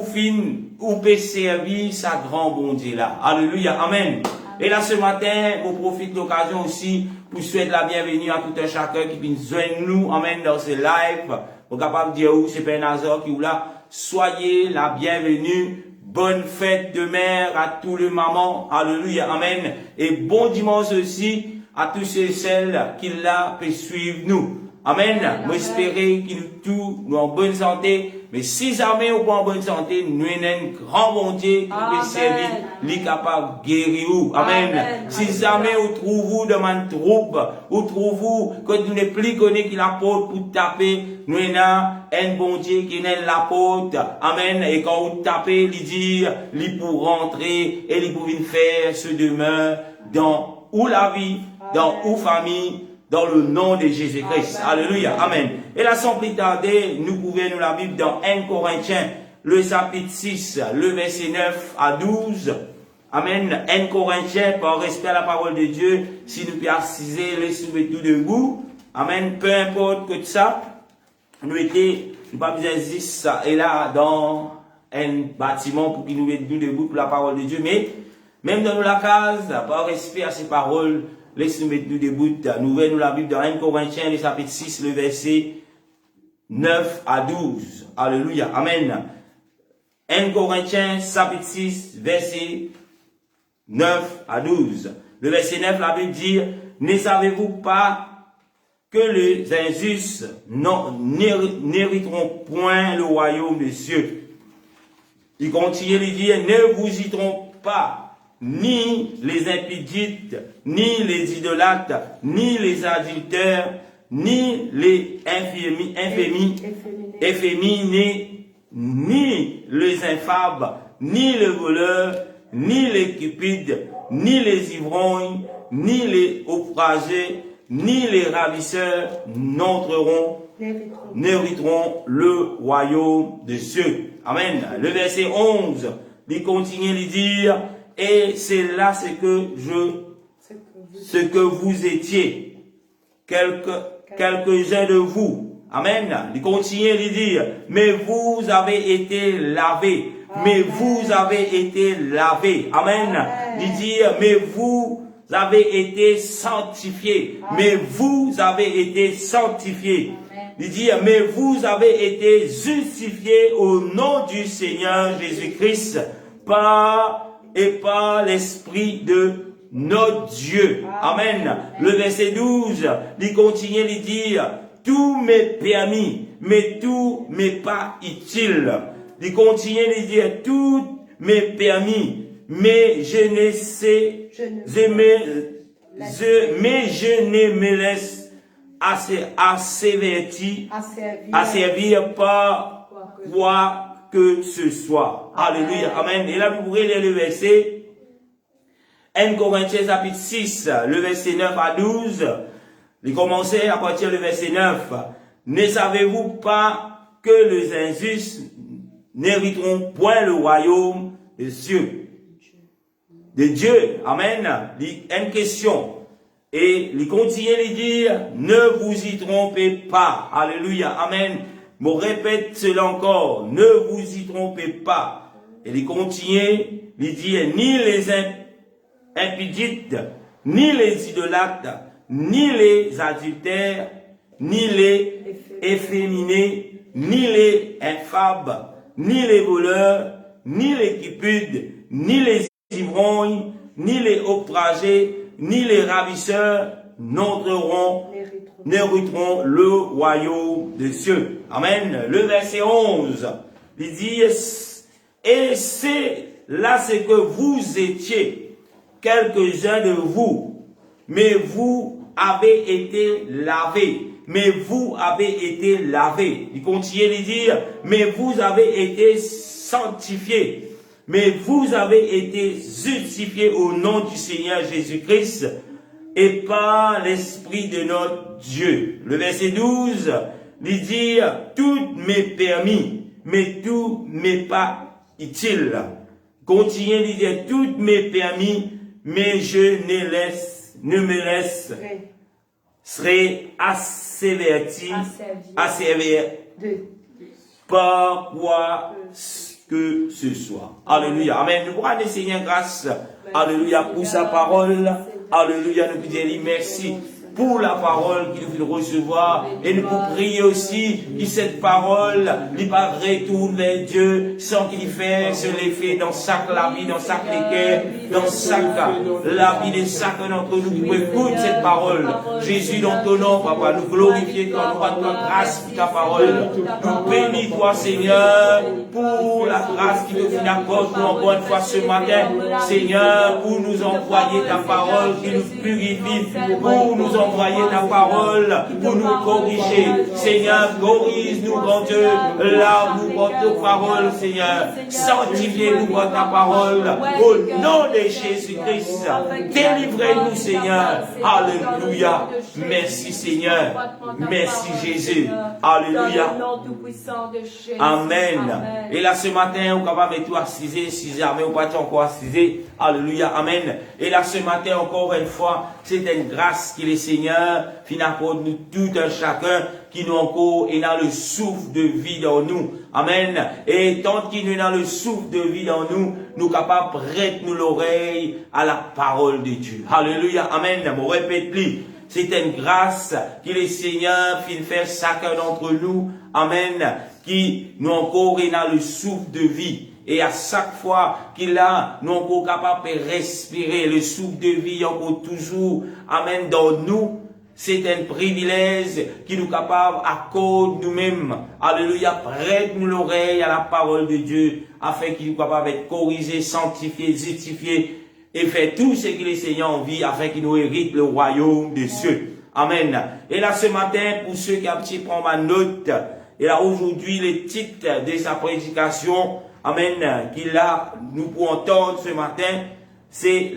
peut servir sa grand bon Dieu là? Alléluia. Amen. Et là, ce matin, on profite de l'occasion aussi pour souhaiter la bienvenue à tout un chacun qui vient joindre nous. Amen. Dans ce live. On est capable de dire, c'est Père Nazar qui est là. Soyez la bienvenue. Bonne fête de mère à tous les mamans. Alléluia. Amen. Et bon dimanche aussi à tous ceux et celles qui là peuvent suivre nous. Amen. Moi, espérer qu'ils tous nous en bonne santé. Mais si jamais on pas en bonne santé, nous avons un grand bon Dieu qui peut servir, qui est capable de guérir. Amen. Si jamais on trouve dans une troupe, ou trouve que nous n'êtes plus connu qui l'apôtre pour taper, nous avons un bon Dieu qui est l'apôtre. Amen. Et quand vous tapez, il dit, il pour rentrer et il pour venir faire ce demeure dans où la vie, dans où famille, dans le nom de Jésus-Christ. Alléluia. Amen. Et là, sans plus tarder, nous pouvons nous la Bible dans 1 Corinthiens, le chapitre 6, le verset 9 à 12. Amen. 1 Corinthiens, par respect à la parole de Dieu, si nous pouvons assiser, laissez-nous tout debout. Amen. Peu importe que ça, nous pas besoin de ça et là, dans un bâtiment pour qu'il nous mette nous debout pour la parole de Dieu. Mais, même dans la case, par respect à ces paroles, laissez-nous mettre nous debout. Nous voyons la Bible dans 1 Corinthiens, le chapitre 6, le verset 9 à 12. Alléluia. Amen. 1 Corinthiens, chapitre 6, verset 9 à 12. Le verset 9, la Bible dit, ne savez-vous pas que les injustes n'hériteront point le royaume des cieux? Il continue de dire, ne vous y trompez pas. Ni les impidites, ni les idolâtres, ni les adultères, ni les efféminés, ni les infâmes, ni les voleurs, ni les cupides, ni les ivrognes, ni les ouvragés, ni les ravisseurs n'hériteront le royaume des cieux. Amen. Le verset 11, il continue de dire, et c'est là ce que vous étiez, quelques-uns de vous. Amen. Il continue de dire, mais vous avez été lavés. Mais vous avez été lavés. Amen. Il dit, mais vous avez été sanctifiés. Mais vous avez été sanctifiés. Il dit, mais vous avez été justifiés au nom du Seigneur Jésus-Christ par l'Esprit de notre Dieu. Amen. Le verset 12, il continue de dire, tout m'est permis, mais tout m'est pas utile. Il continue de dire, tout m'est permis, mais je ne sais, mais je ne me laisse asservir par quoi que ce soit. Alléluia. Amen. Et là, vous pourrez lire le verset 1 Corinthiens chapitre 6, le verset 9 à 12. Il commençait à partir du verset 9. Ne savez-vous pas que les injustes n'hériteront point le royaume des cieux? De Dieu. Amen. Une question. Et il continue de dire, ne vous y trompez pas. Alléluia. Amen. Je répète cela encore, ne vous y trompez pas. Et il continue, il dit, ni les impidites, ni les idolâtres, ni les adultères, ni les efféminés, ni les infâmes, ni les voleurs, ni les cupides, ni les ivrognes, ni les outragés, ni les ravisseurs n'hériteront le royaume des cieux. Amen. Le verset 11, il dit, et c'est là ce que vous étiez, quelques-uns de vous, mais vous avez été lavés. Mais vous avez été lavés. Il continue de dire, mais vous avez été sanctifiés. Mais vous avez été justifiés au nom du Seigneur Jésus-Christ et par l'Esprit de notre Dieu. Le verset 12, il dit, tout m'est permis, mais tout m'est pas utile. Continue, il dit, tout m'est permis, mais je ne me laisse serait asservi par quoi que ce soit. Alléluia. Amen. Nous pourrons Seigneur grâce. Alléluia pour sa parole. Alléluia. Nous disons merci pour la parole qu'il nous fait recevoir. Et nous pouvons prier aussi que cette parole lui retourne vers Dieu sans qu'il fasse l'effet dans chaque la vie, dans chaque cœur, dans chaque la vie de chacun d'entre nous qui écoute cette parole. Jésus, dans ton nom, Papa, nous glorifions toi, nous rendons grâce pour ta parole. Nous bénis toi, Seigneur, pour la grâce qui nous accorde pour encore une fois ce matin. Seigneur, pour nous envoyer ta parole qui nous purifie, pour nous envoyer ta parole, pour nous corriger. Seigneur, corrige-nous, grand Dieu, là où nous portons parole, Seigneur. Sanctifiez-nous par ta parole. Au nom de Jésus-Christ, délivrez-nous, Seigneur. Alléluia. Merci, Seigneur. Merci, Jésus. Alléluia. Amen. Et là, ce matin, on est capable de tout assiser, si jamais on pas encore assiser. Alléluia. Amen. Et là, ce matin, encore une fois, c'est une grâce qu'il est Seigneur, finalement, nous tout un chacun, qui nous encore est dans le souffle de vie dans nous. Amen. Et tant qu'il est dans le souffle de vie dans nous, nous capables de prêter nous l'oreille à la parole de Dieu. Alléluia. Amen. Je répète plus. C'est une grâce qu'il est Seigneur, qui fait chacun d'entre nous. Amen. Qui nous encore est dans le souffle de vie. Et à chaque fois qu'il a, nous sommes capables de respirer le souffle de vie encore toujours, amen, dans nous. C'est un privilège qui nous capable à cause nous-mêmes. Alléluia, prête-nous l'oreille à la parole de Dieu, afin qu'il nous capable d'être corrigé, sanctifié, justifié, et faire tout ce qu'il est Seigneur en vie, afin qu'il nous hérite le royaume des cieux. Amen. Et là, ce matin, pour ceux qui ont petit prendre ma note, et là, aujourd'hui, le titre de sa prédication, amen, qu'il a, nous pouvons entendre ce matin, c'est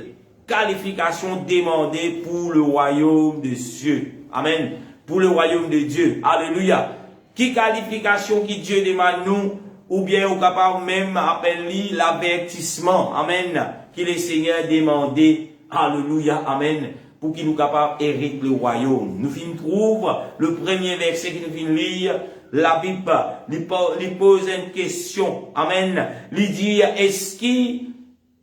qualification demandée pour le royaume des cieux. Amen. Pour le royaume de Dieu. Alléluia. Qui qualification qui Dieu demande nous, ou bien au capable même appeler l'avertissement. Amen. Qui le Seigneur demandé. Alléluia. Amen. Pour qu'il nous capable hériter le royaume. Nous finissons trouve le premier verset qui nous finit lire. La Bible lui pose une question. Amen. Lui dit, est-ce qu'il,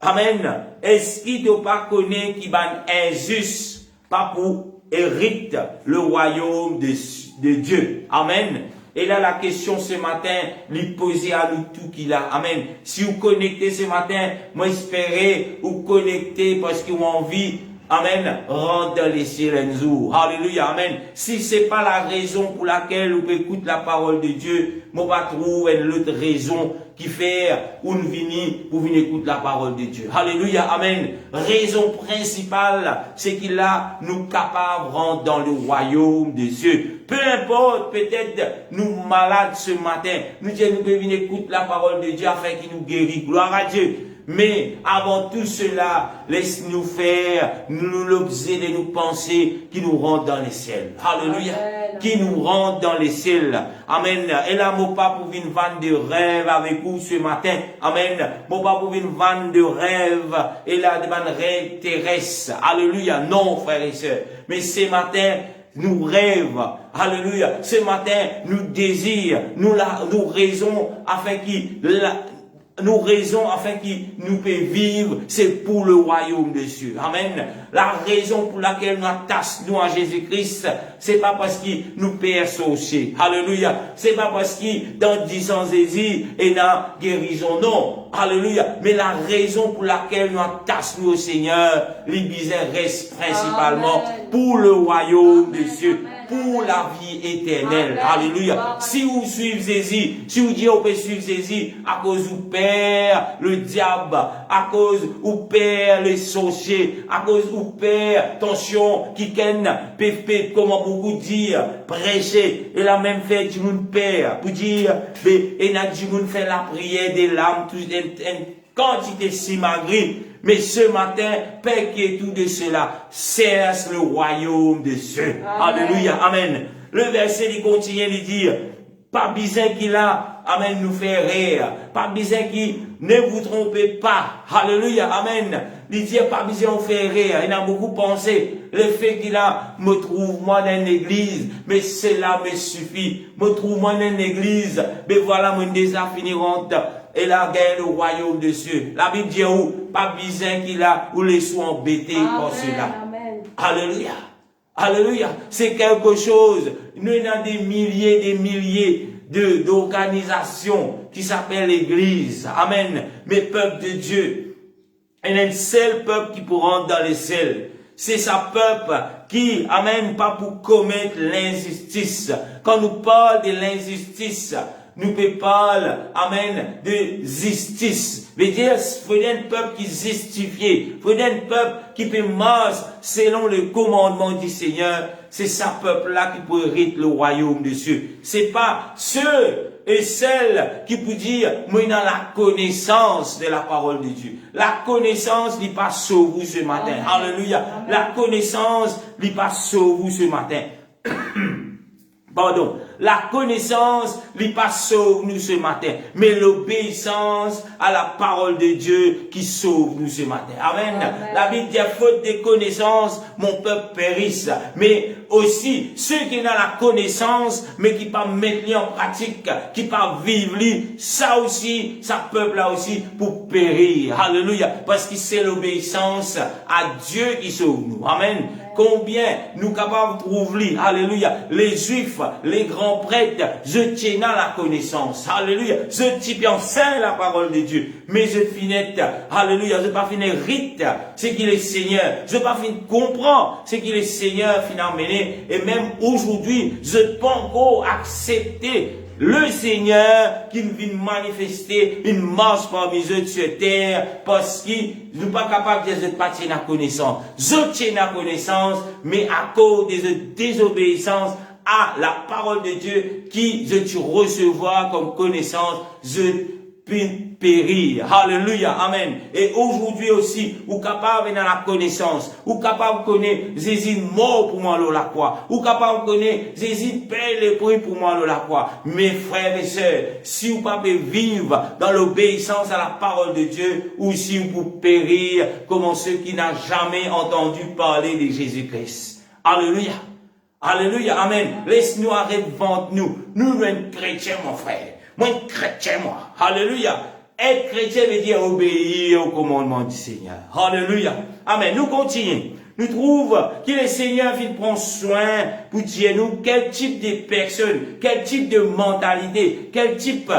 amen, est-ce qu'il ne pas connaître qu'il va injuste, pas pour hérite le royaume de Dieu. Amen. Et là, la question ce matin, lui poser à nous tout qu'il a. Amen. Si vous connectez ce matin, moi espérer vous connecter parce que vous avez envie. Amen. Rentre dans les cieux un jour. Alléluia. Amen. Si c'est pas la raison pour laquelle vous écoutez la parole de Dieu, moi pas trouver une autre raison qui fait ou nous venir pour venir écouter la parole de Dieu. Alléluia. Amen. Raison principale, c'est qu'il a nous capables de rentrer dans le royaume des cieux. Peu importe, peut-être nous malades ce matin, nous disons nous pouvons venir écouter la parole de Dieu afin qu'il nous guérisse. Gloire à Dieu. Mais avant tout cela, laisse-nous faire, nous l'objet de nous penser qui nous rentre dans les ciels. Alléluia. Amen. Qui nous rentre dans les ciels. Amen. Et là, mon pas pour une vanne de rêve avec vous ce matin. Amen. Mon pas pour une vanne de rêve. Et là, des vannes rêves terrestres. Alléluia. Non, frères et sœurs. Mais ce matin, nous rêvons. Alléluia. Ce matin, nous désirons. Nous raisons afin qu'il nous raisons afin qu'il nous peut vivre, c'est pour le royaume des cieux. Amen. La raison pour laquelle nous attachons à Jésus-Christ, c'est pas parce qu'il nous peut associer. Alléluia. C'est pas parce qu'il, dans 10 ans, Jésus et dans guérison. Non. Alléluia. Mais la raison pour laquelle nous attachons au Seigneur, les bizarres restent principalement pour le royaume des cieux. Pour la vie éternelle. Amen. Alléluia. Si vous suivez Jésus, si vous dites vous pouvez suivre Jésus à cause vous perd le diable, à cause vous perd les sorciers, à cause vous perd tension, qui ken, pépé, comment beaucoup dire, prêcher, et la même fait du monde perd, pour dire, et n'a du monde fait la prière des larmes, tout, quantité si malgré, Mais ce matin, Père qui est tout de cela, cesse le royaume de Dieu. Alléluia, amen. Le verset, il continue de dire, pas besoin qu'il a, amen, nous fait rire. Pas besoin qu'il ne vous trompez pas. Alléluia, amen. Il dit, pas besoin de faire rire. Il a beaucoup pensé, le fait qu'il a, me trouve moi dans l'église, mais cela me suffit. Me trouve moi dans l'église, mais voilà mon déjà finiront. Et là, gagne le royaume de Dieu. La Bible dit, pas besoin qu'il a, ou les soient embêtés par cela. Amen. Alléluia. Alléluia. C'est quelque chose. Nous avons des milliers d'organisations qui s'appellent l'Église. Amen. Mais peuple de Dieu, il y a un seul peuple qui peut rentrer dans les ciels. C'est sa peuple qui, amen, pas pour commettre l'injustice. Quand nous parlons de l'injustice, nous peut parler, amen, de justice. Veut dire, faut un peuple qui justifie. Faut un peuple qui peut marcher selon le commandement du Seigneur. C'est ça peuple-là qui peut hériter le royaume de Dieu. C'est pas ceux et celles qui peut dire, moi, dans la connaissance de la parole de Dieu. La connaissance n'est pas sauve vous ce matin. Amen. Alléluia. Amen. La connaissance n'est pas sauve vous ce matin. Pardon, la connaissance n'est pas sauve nous ce matin, mais l'obéissance à la parole de Dieu qui sauve nous ce matin. Amen. Amen. La Bible dit, faute de connaissance, mon peuple périsse. Mais aussi, ceux qui ont la connaissance, mais qui pas mettre en pratique, qui pas vivre, ça aussi, ça peuple là aussi, pour périr. Alléluia. Parce que c'est l'obéissance à Dieu qui sauve nous. Amen. Amen. Combien nous capables de trouver, alléluia, les juifs, les grands prêtres, je tiens à la connaissance, alléluia, je type en saint la parole de Dieu, mais je finis, alléluia, je pas fini rite, c'est qu'il est Seigneur, je pas fini comprendre, c'est qu'il est Seigneur finalement mené, et même aujourd'hui, je ne peux pas encore accepter le Seigneur qui vient manifester une marche parmi eux sur terre parce qu'il n'est pas capable de dire pas tiens à connaissance. Je tiens à connaissance, mais à cause de désobéissance à la parole de Dieu qui je te recevoir comme connaissance, je puis périr. Alléluia. Amen. Et aujourd'hui aussi, ou capable dans la connaissance, ou capable de connaître Jésus mort pour moi dans la croix, ou capable de connaître Jésus paye le prix pour moi dans la croix. Mes frères et sœurs, si vous pouvez vivre dans l'obéissance à la parole de Dieu, ou si vous pouvez périr comme ceux qui n'ont jamais entendu parler de Jésus-Christ. Alléluia. Alléluia. Amen. Laisse-nous arrêter devant nous. Nous, sommes chrétiens, mon frère. Moi, chrétien, moi. Alléluia. Être chrétien veut dire obéir au commandement du Seigneur. Alléluia. Amen. Nous continuons. Nous trouvons que le Seigneur vient prendre soin pour dire nous quel type de personne, quel type de mentalité, quel type,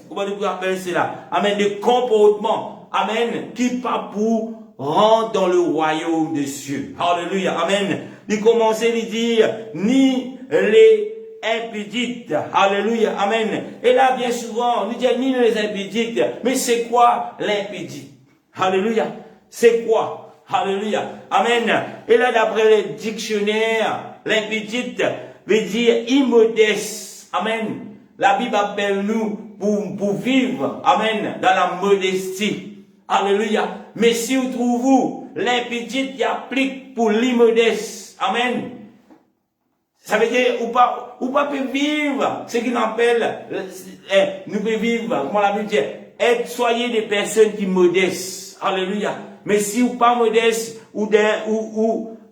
comment on peut appeler cela? Amen. De comportement. Amen. Qui pas pour rentrer dans le royaume de Dieu. Alléluia. Amen. Il commence à dire, ni les impudiques. Alléluia. Amen. Et là, bien souvent, nous disons ni les impudiques. Mais c'est quoi l'impudique? Alléluia. C'est quoi? Alléluia. Amen. Et là, d'après le dictionnaire, l'impudique veut dire immodeste. Amen. La Bible appelle nous pour vivre. Amen. Dans la modestie. Alléluia. Mais si vous trouvez l'impudique qui applique pour l'immodeste. Amen. Ça veut dire, ou pas peut vivre, ce qu'on appelle, nous pouvons vivre, comment la Bible dit, soyez des personnes qui modestes. Alléluia. Mais si ou pas modeste, ou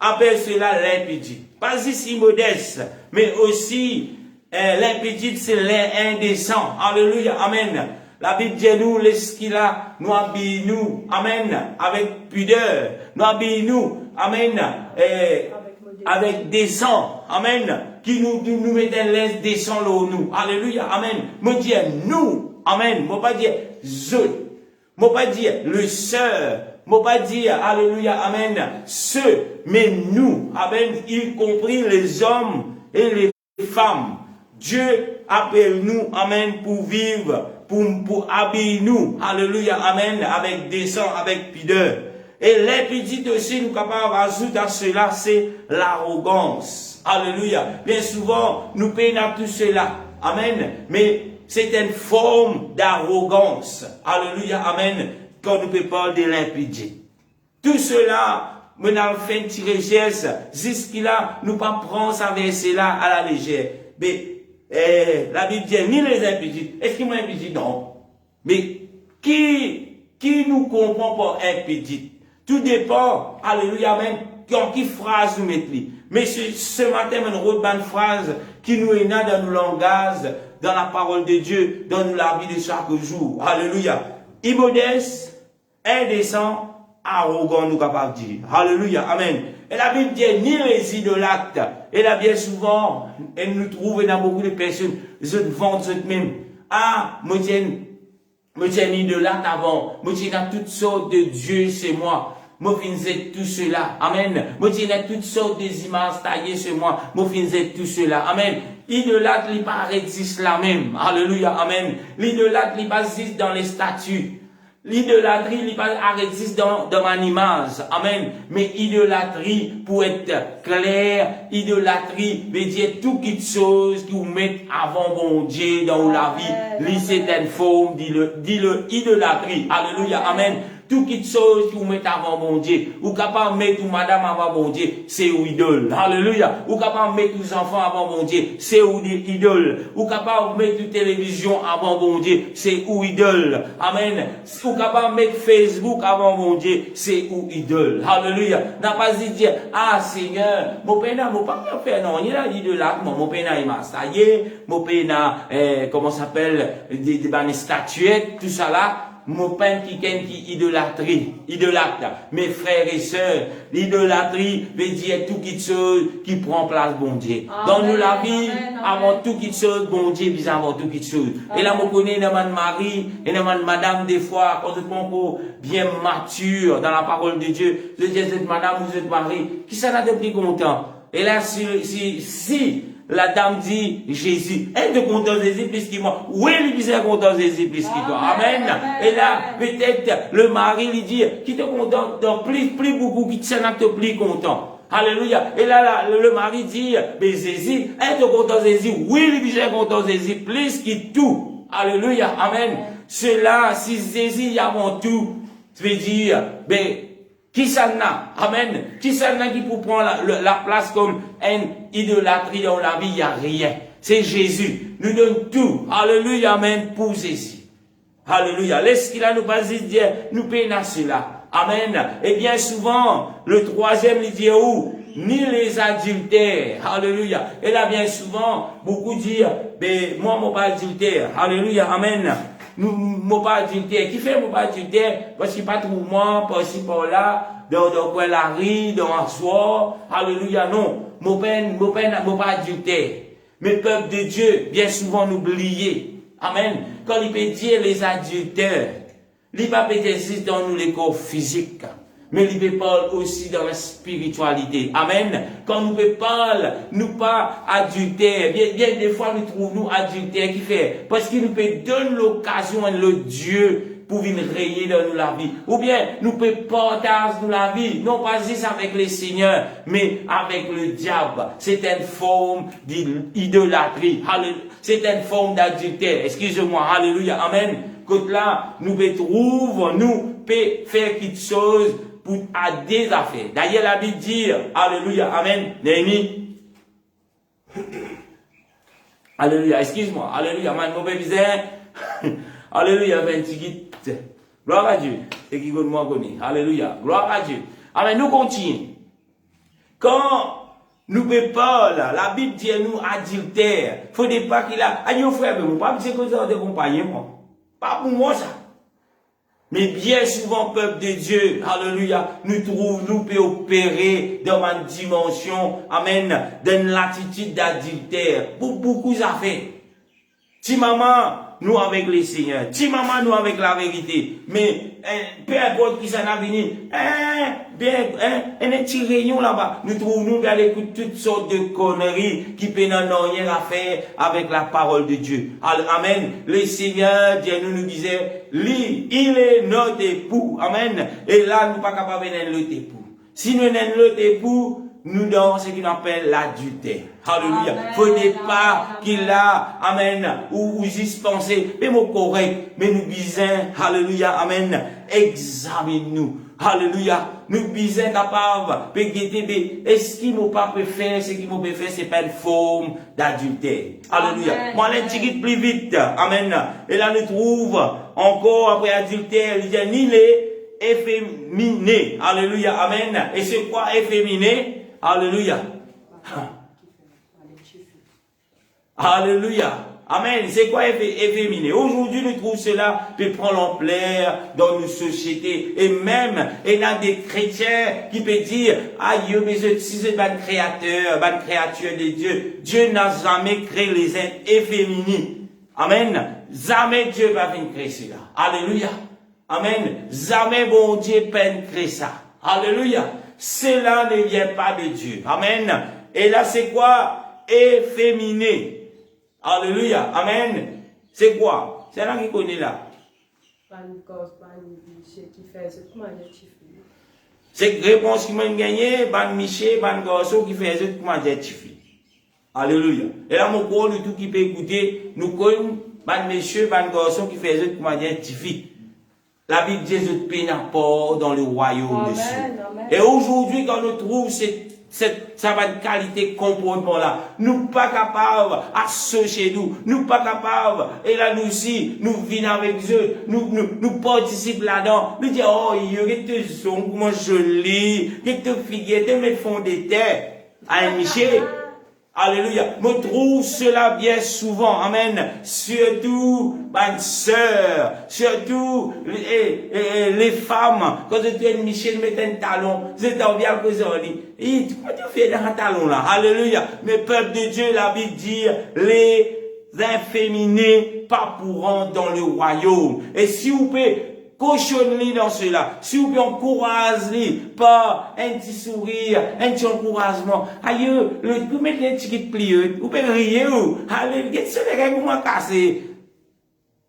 appelle cela l'impudique. Pas ici modeste, mais aussi, l'impudique c'est l'indécent. Alléluia. Amen. La Bible dit nous, ce qu'il a, nous habillons nous. Amen. Avec pudeur. Nous habillons nous. Amen. Avec décent, amen, qui nous met un laisse décent là nous, alléluia, amen, me dire nous, amen, moi pas dire je, moi pas dire le sœur, moi pas dire, alléluia, amen, ceux, mais nous, amen, y compris les hommes et les femmes, Dieu appelle nous, amen, pour vivre, pour habiller nous, alléluia, amen, avec décent, avec pudeur. Et l'impudique aussi, nous capables d'ajouter à cela, c'est l'arrogance. Alléluia. Bien souvent, nous payons à tout cela. Amen. Mais c'est une forme d'arrogance. Alléluia. Amen. quand nous parlons de l'impudicité. Tout cela, nous avons fait une petite recherche, jusqu'à nous pas prendre ça verset là à la légère. Mais, la Bible dit, ni les impudiques. Est-ce qu'ils m'ont impudique? Non. Mais, qui nous comprend par impudique? Tout dépend, alléluia, même, dans quelle phrase nous mettons. Mais ce matin, nous avons une phrase qui nous est dans nos langages, dans la parole de Dieu, dans la vie de chaque jour. Alléluia. Immodeste, indécent, arrogant, nous capables de dire. Alléluia. Amen. Et la Bible dit, ni les idolâtres. Et là, bien souvent, elle nous trouve dans beaucoup de personnes, je vends eux-mêmes. Ah, moi, tiens, idolâtre avant. Moi, tiens, toutes sortes de dieux, c'est moi. Moi, finisais tout cela. Amen. Moi, tiens, toutes sortes d'images taillées, c'est moi. Moi, finisais tout cela. Amen. Idolâtre, il pas existe la même. Alléluia. Amen. L'idolâtre, il pas existe dans les statues. L'idolâtrie, il pas existe dans mon image. Amen. Mais idolâtrie, pour être clair, idolâtrie veut dire tout quelque chose qui vous met avant bon Dieu dans la vie. C'est une forme, dis-le, idolâtrie. Alléluia. Amen. Tout quelque chose qui vous met avant bon Dieu. Ou capable de mettre ou madame avant bon Dieu, c'est ou idole. Alléluia. Ou capable de mettre os enfants avant bon Dieu, c'est ou idole. Ou capable de mettre télévision avant bon Dieu, c'est ou idole. Amen. Ou capable de mettre Facebook avant bon Dieu, c'est ou idole. Alléluia. N'a pas dit dire, ah Seigneur, mon père n'a pas fait, non, il a dit de là, mon père n'a pas ça y est, mon père n'a, comment ça s'appelle, des statuettes, tout ça là. Mon père qui idolâtre. Mes frères et sœurs, l'idolâtrie veut dire tout quelque chose qui prend place, bon Dieu. Dans nous la vie, avant tout quelque chose, bon Dieu, puis avant tout quelque chose. Et là, je connais une Marie, et une madame, des fois, quand on est bien mature dans la parole de Dieu, je dis, cette madame ou cette Marie, qui s'en a de plus content? Et là, si, la dame dit, Jésus, est de content Jésus plus qu'il moi? Oui, il est content Jésus plus qu'il toi. Amen. Et là, peut-être, le mari lui dit, qui te content, plus beaucoup, qui te plus content. Alléluia. Et là, le mari dit, mais Jésus, est de content Jésus? Oui, il est content Jésus plus qu'il tout. Alléluia. Amen. Cela, si Jésus y a mon tout, tu veux dire, ben, qui ça n'a? Amen. Qui ça n'a qui pour prendre la place comme un idolâtrie dans la vie? Il n'y a rien. C'est Jésus. Nous donne tout. Alléluia. Amen. Pour Jésus. Alléluia. Laisse qu'il a nous pas dire, nous payons cela. Amen. Et bien souvent, le troisième, il dit où? Ni les adultères. Alléluia. Et là, bien souvent, beaucoup disent, ben, moi, mon pas adultère. Alléluia. Amen. Mon pas adultère. Qui fait mon pas adultère? Parce qu'il pas trop moi, par ci, par là, dans quoi la rue, dans un soir. Alléluia. Non. Mon pas adultère. Mais peuple de Dieu, bien souvent, n'oubliez. Amen. Quand il peut dire les adultères, il pas peut-être dans nous les corps physiques. Mais il peut parler aussi dans la spiritualité. Amen. Quand nous peut parler, nous pas adultère. Bien des fois, nous trouvons adultère qui fait. Parce qu'il nous peut donner l'occasion à le Dieu pour venir rayer dans nous la vie. Ou bien, nous peut partager nous la vie. Non pas juste avec les seigneurs, mais avec le diable. C'est une forme d'idolâtrie. C'est une forme d'adultère. Excusez-moi. Alléluia. Amen. Quand là, nous peut trouver, nous peut faire quelque chose à des affaires. D'ailleurs, la Bible dit, alléluia, amen, Néhémie. Alléluia, excuse-moi, alléluia, man, mauvais visage. Alléluia, 28. Gloire à Dieu. C'est qui moi connaît. Alléluia, gloire à Dieu. Amen, nous continuons. Quand nous ne pas là, la Bible dit nous adultère. Faut pas qu'il a, aïe, frère, mais pas dire que ça de compagnie, moi. Pas pour moi, ça. Mais bien souvent, peuple de Dieu, alléluia, nous peut opérer dans une dimension, amen, dans l'attitude d'adultère. Pour beaucoup, ça fait. Si maman, nous avec les seigneurs. Si maman, nous avec la vérité. Mais, peu importe qui s'en a venu, un petit rayon là-bas. Nous trouvons, nous allons écouter toutes sortes de conneries qui peuvent rien à faire avec la parole de Dieu. Amen. Le Seigneur, Dieu nous disait, lui, il est notre époux. Amen. Et là, nous ne sommes pas capables d'être notre époux. Si nous sommes notre époux, nous dans ce qu'on appelle l'adultère. Alléluia. Amen. Faudrait pas Amen. qu'il a, amen, ou juste penser, mais mon correct, mais nous bisons, alléluia, amen, examine-nous. Alléluia. Nous bisons capables, peut guetter, est-ce qu'il m'a pas préféré, ce qu'il m'a préféré, c'est pas une forme d'adultère. Alléluia. Amen. Moi, les tickets plus vite. Amen. Et là, nous trouve encore après adultère, il dit, ni les efféminés. Alléluia. Amen. Et c'est quoi efféminé? Alléluia. Alléluia. Amen. C'est quoi efféminé? Aujourd'hui, nous trouvons cela peut prendre l'ampleur dans nos sociétés. Et même, il y a des chrétiens qui peuvent dire, aïe, mais si c'est un créateur, une créature de Dieu, Dieu n'a jamais créé les êtres efféminés. Amen. Jamais Dieu va venir créer cela. Alléluia. Amen. Jamais bon Dieu peut créer ça. Alléluia. Cela ne vient pas de Dieu. Amen. Et là, c'est quoi? Efféminé. Alléluia. Amen. C'est quoi? C'est là qui connaît là. C'est réponse qui m'a gagné, ban Michel, ban garçon qui fait ce comment dire tifi. Alléluia. Et là, mon corps, nous tout qui peut écouter, nous connaissons, ban monsieur, ban garçon qui fait ce comment dire tifi. La Bible dit Jésus paie n'importe dans le royaume des cieux. Et aujourd'hui, quand nous trouvons ça va de qualité comportement là, nous pas capables associer nous pas capables, et là nous aussi, nous venons avec Dieu, nous participons là-dedans, nous disons, oh, il y a des sons, comment joli, des figues, des mettre fond de terre, à Michel. Alléluia. Me trouve cela bien souvent. Amen. Surtout, ma sœur, surtout, les femmes, quand tu es Michel, met un talon, c'est en bien que ça dit. Et comment tu fais dans un talon là? Alléluia. Mais peuple de Dieu, la Bible dit, les inféminés pas pourront dans le royaume. Et si vous pouvez cochonner dans cela, si vous pouvez encourager par un petit sourire, un petit encouragement, aïe, vous mettez un petit plieux, vous pouvez rire, allez, qu'est-ce que c'est que vous m'en cassez?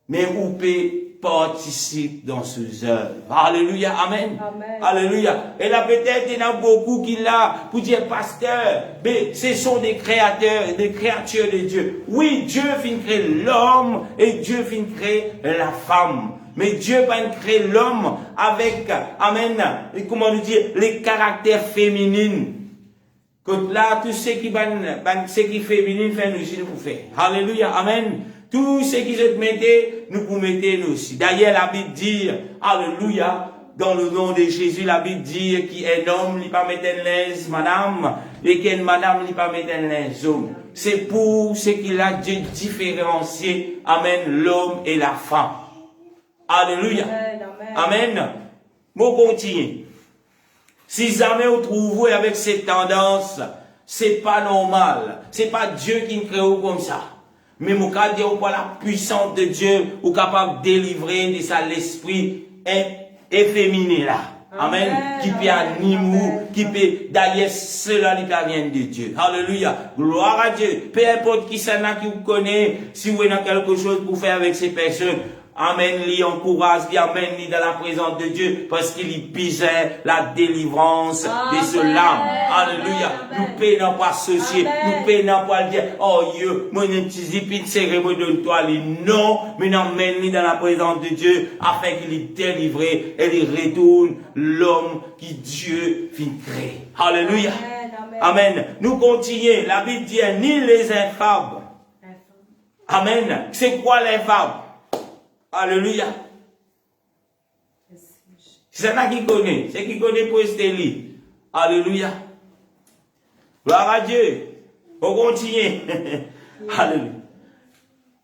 Mais vous pouvez participer dans ces œuvres. Alléluia, amen. Amen. Alléluia. Et là, peut-être, il y en a beaucoup qui là, pour dire, pasteur, mais ce sont des créateurs, des créatures de Dieu. Oui, Dieu finit créer l'homme et Dieu finit créer la femme. Mais Dieu va créer l'homme avec, amen, comment nous dire, les caractères féminins. Que là, tout ce qui est féminin, fait nous aussi, nous pouvons faire. Alléluia, amen. Tout ce qui se mettait, nous pouvons mettre nous aussi. D'ailleurs, la Bible dit, alléluia, dans le nom de Jésus, la Bible dit qu'un homme n'est pas mettre un linge, madame, et qu'une madame n'est pas mettre un linge, homme. C'est pour ce qu'il a différencié, amen, l'homme et la femme. Alléluia. Amen. Amen. Mon continue. Si jamais vous trouvez avec cette tendance, c'est pas normal. C'est pas Dieu qui nous crée comme ça. Mais mon cas dire par la puissance de Dieu, ou capable de délivrer de ça l'esprit efféminé là. Amen. Qui peut animer, qui peut, d'ailleurs, cela lui vient de Dieu. Alléluia. Gloire à Dieu. Peu importe qui ça n'a qui vous connaît, si vous avez quelque chose pour faire avec ces personnes, amen, lui encourage, lui amène lui dans la présence de Dieu, parce qu'il y pisait la délivrance de ce lame. Alléluia. Nous payons pas associer, nous payons pas dire, oh Dieu, mon petit zipine cérémonie de toi, non, mais nous amène lui dans la présence de Dieu, afin qu'il y délivre et il retourne l'homme qui Dieu fit créer. Alléluia. Amen. Nous continuons. La Bible dit, ni les infâmes. Amen. C'est quoi l'infâme? Alléluia. C'est ça qui connaît. C'est qui connaît pour Estélie. Alléluia. Gloire à Dieu. On continue. Alléluia.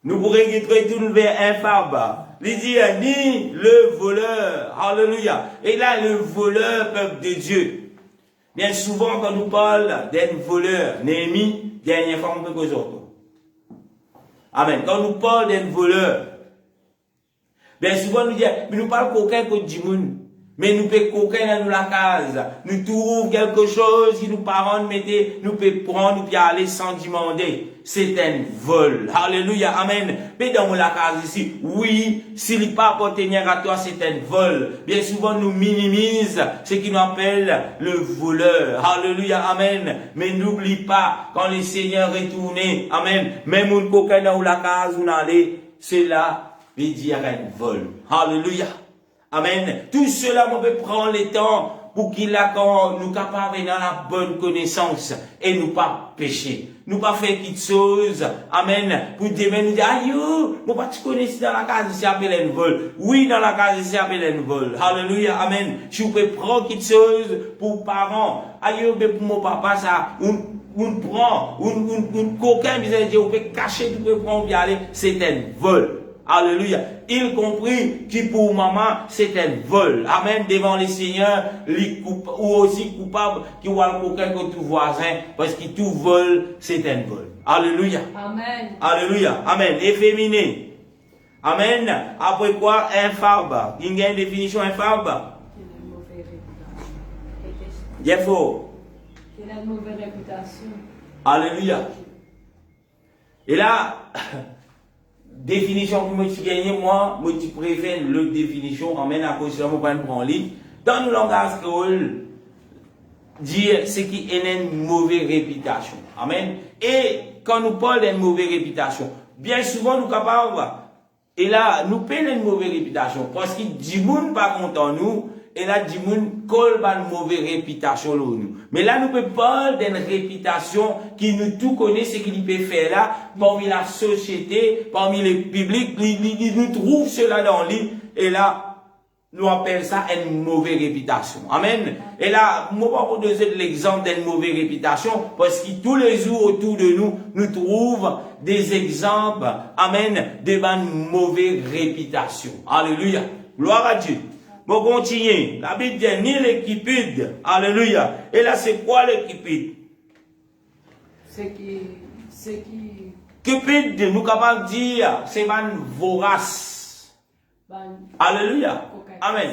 Nous pourrons retourner vers infâme. Il dit, ni le voleur. Alléluia. Et là, le voleur, peuple de Dieu. Bien souvent, quand nous parlons d'un voleur, Néhémie, dernière fois, on peut causer. Amen. Quand nous parlons d'un voleur, bien souvent, nous disons, mais nous parlons qu'aucun côté du monde. Mais nous pouvons coquin dans la case. Nous trouvons quelque chose qui nous parents mettez, nous pouvons prendre, nous pouvons aller sans demander. C'est un vol. Alléluia. Amen. Mais dans la case ici, oui, s'il n'est pas appartenir à toi, c'est un vol. Bien souvent, nous minimise ce qui nous appelle le voleur. Alléluia. Amen. Mais n'oublie pas, quand le Seigneur est retourné, amen, même un coquin dans la case où on allait, cela veut dire un vol. Alléluia. Amen. Tout cela, on peut prendre le temps pour qu'il a quand nous capables dans la bonne connaissance et nous pas pécher. Nous pas faire quelque chose. Amen. Pour demain nous dire, aïe, moi pas tu connais si dans la case ici appelle un vol. Oui, dans la case ici appelle un vol. Alléluia. Amen. Si vous pouvez prendre quelque chose pour parents. Aïe, mais pour mon papa, ça, on prend, on coquin, vous pouvez cacher, vous pouvez prendre, y aller. C'est un vol. Alléluia. Il comprit que pour maman, c'est un vol. Amen. Devant les seigneurs, ou aussi coupable qui voit quelqu'un que tout voisin, parce que tout vol, c'est un vol. Alléluia. Amen. Alléluia. Amen. Efféminé. Amen. Après quoi, infâme. Il y a une définition infâme. Il est faux. Il a une mauvaise réputation. Alléluia. Et là, définition que moi tu gagne, moi tu préfère l'autre définition, amène à cause de moi pas prendre livre. Dans le langage créole, dire ce qui est une mauvaise réputation. Amen. Et quand nous parlons d'une mauvaise réputation, bien souvent nous capables, et là nous payons une mauvaise réputation parce que du monde pas content nous. Et là, du monde colle une mauvaise réputation nous. Mais là, nous pouvons parler d'une réputation qui nous tout connaît, ce qu'il peut faire là, parmi la société, parmi le public, nous trouve cela dans lui. Et là, nous appelons ça une mauvaise réputation. Amen. Et là, moi, pas pour donner l'exemple d'une mauvaise réputation, parce que tous les jours autour de nous, nous trouvons des exemples, amen, de une mauvaise réputation. Alléluia. Gloire à Dieu. Bon, continuez. La Bible dit ni l'équipide. Alléluia. Et là, c'est quoi l'équipide? Cupide, nous capables de dire, c'est ban vorace. Alléluia. Amen.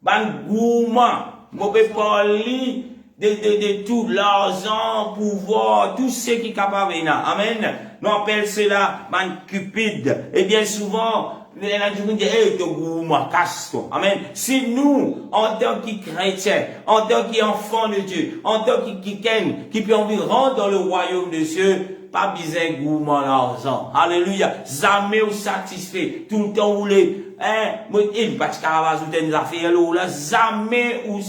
Ban gourmand. Moi, je peux parler de tout l'argent, pouvoir, tout ce qui est capable. Amen. Nous appelons cela ban cupide. Et bien souvent, amen. Si nous, en tant que chrétiens, en tant qu'enfants de Dieu, en tant qui peut envie rentrer dans le royaume de Dieu, pas besoin de gourmand l'argent. Alléluia. Jamais ou satisfait. Tout le temps, vous voulez, il pas de caravane ou des affaires là, jamais ou,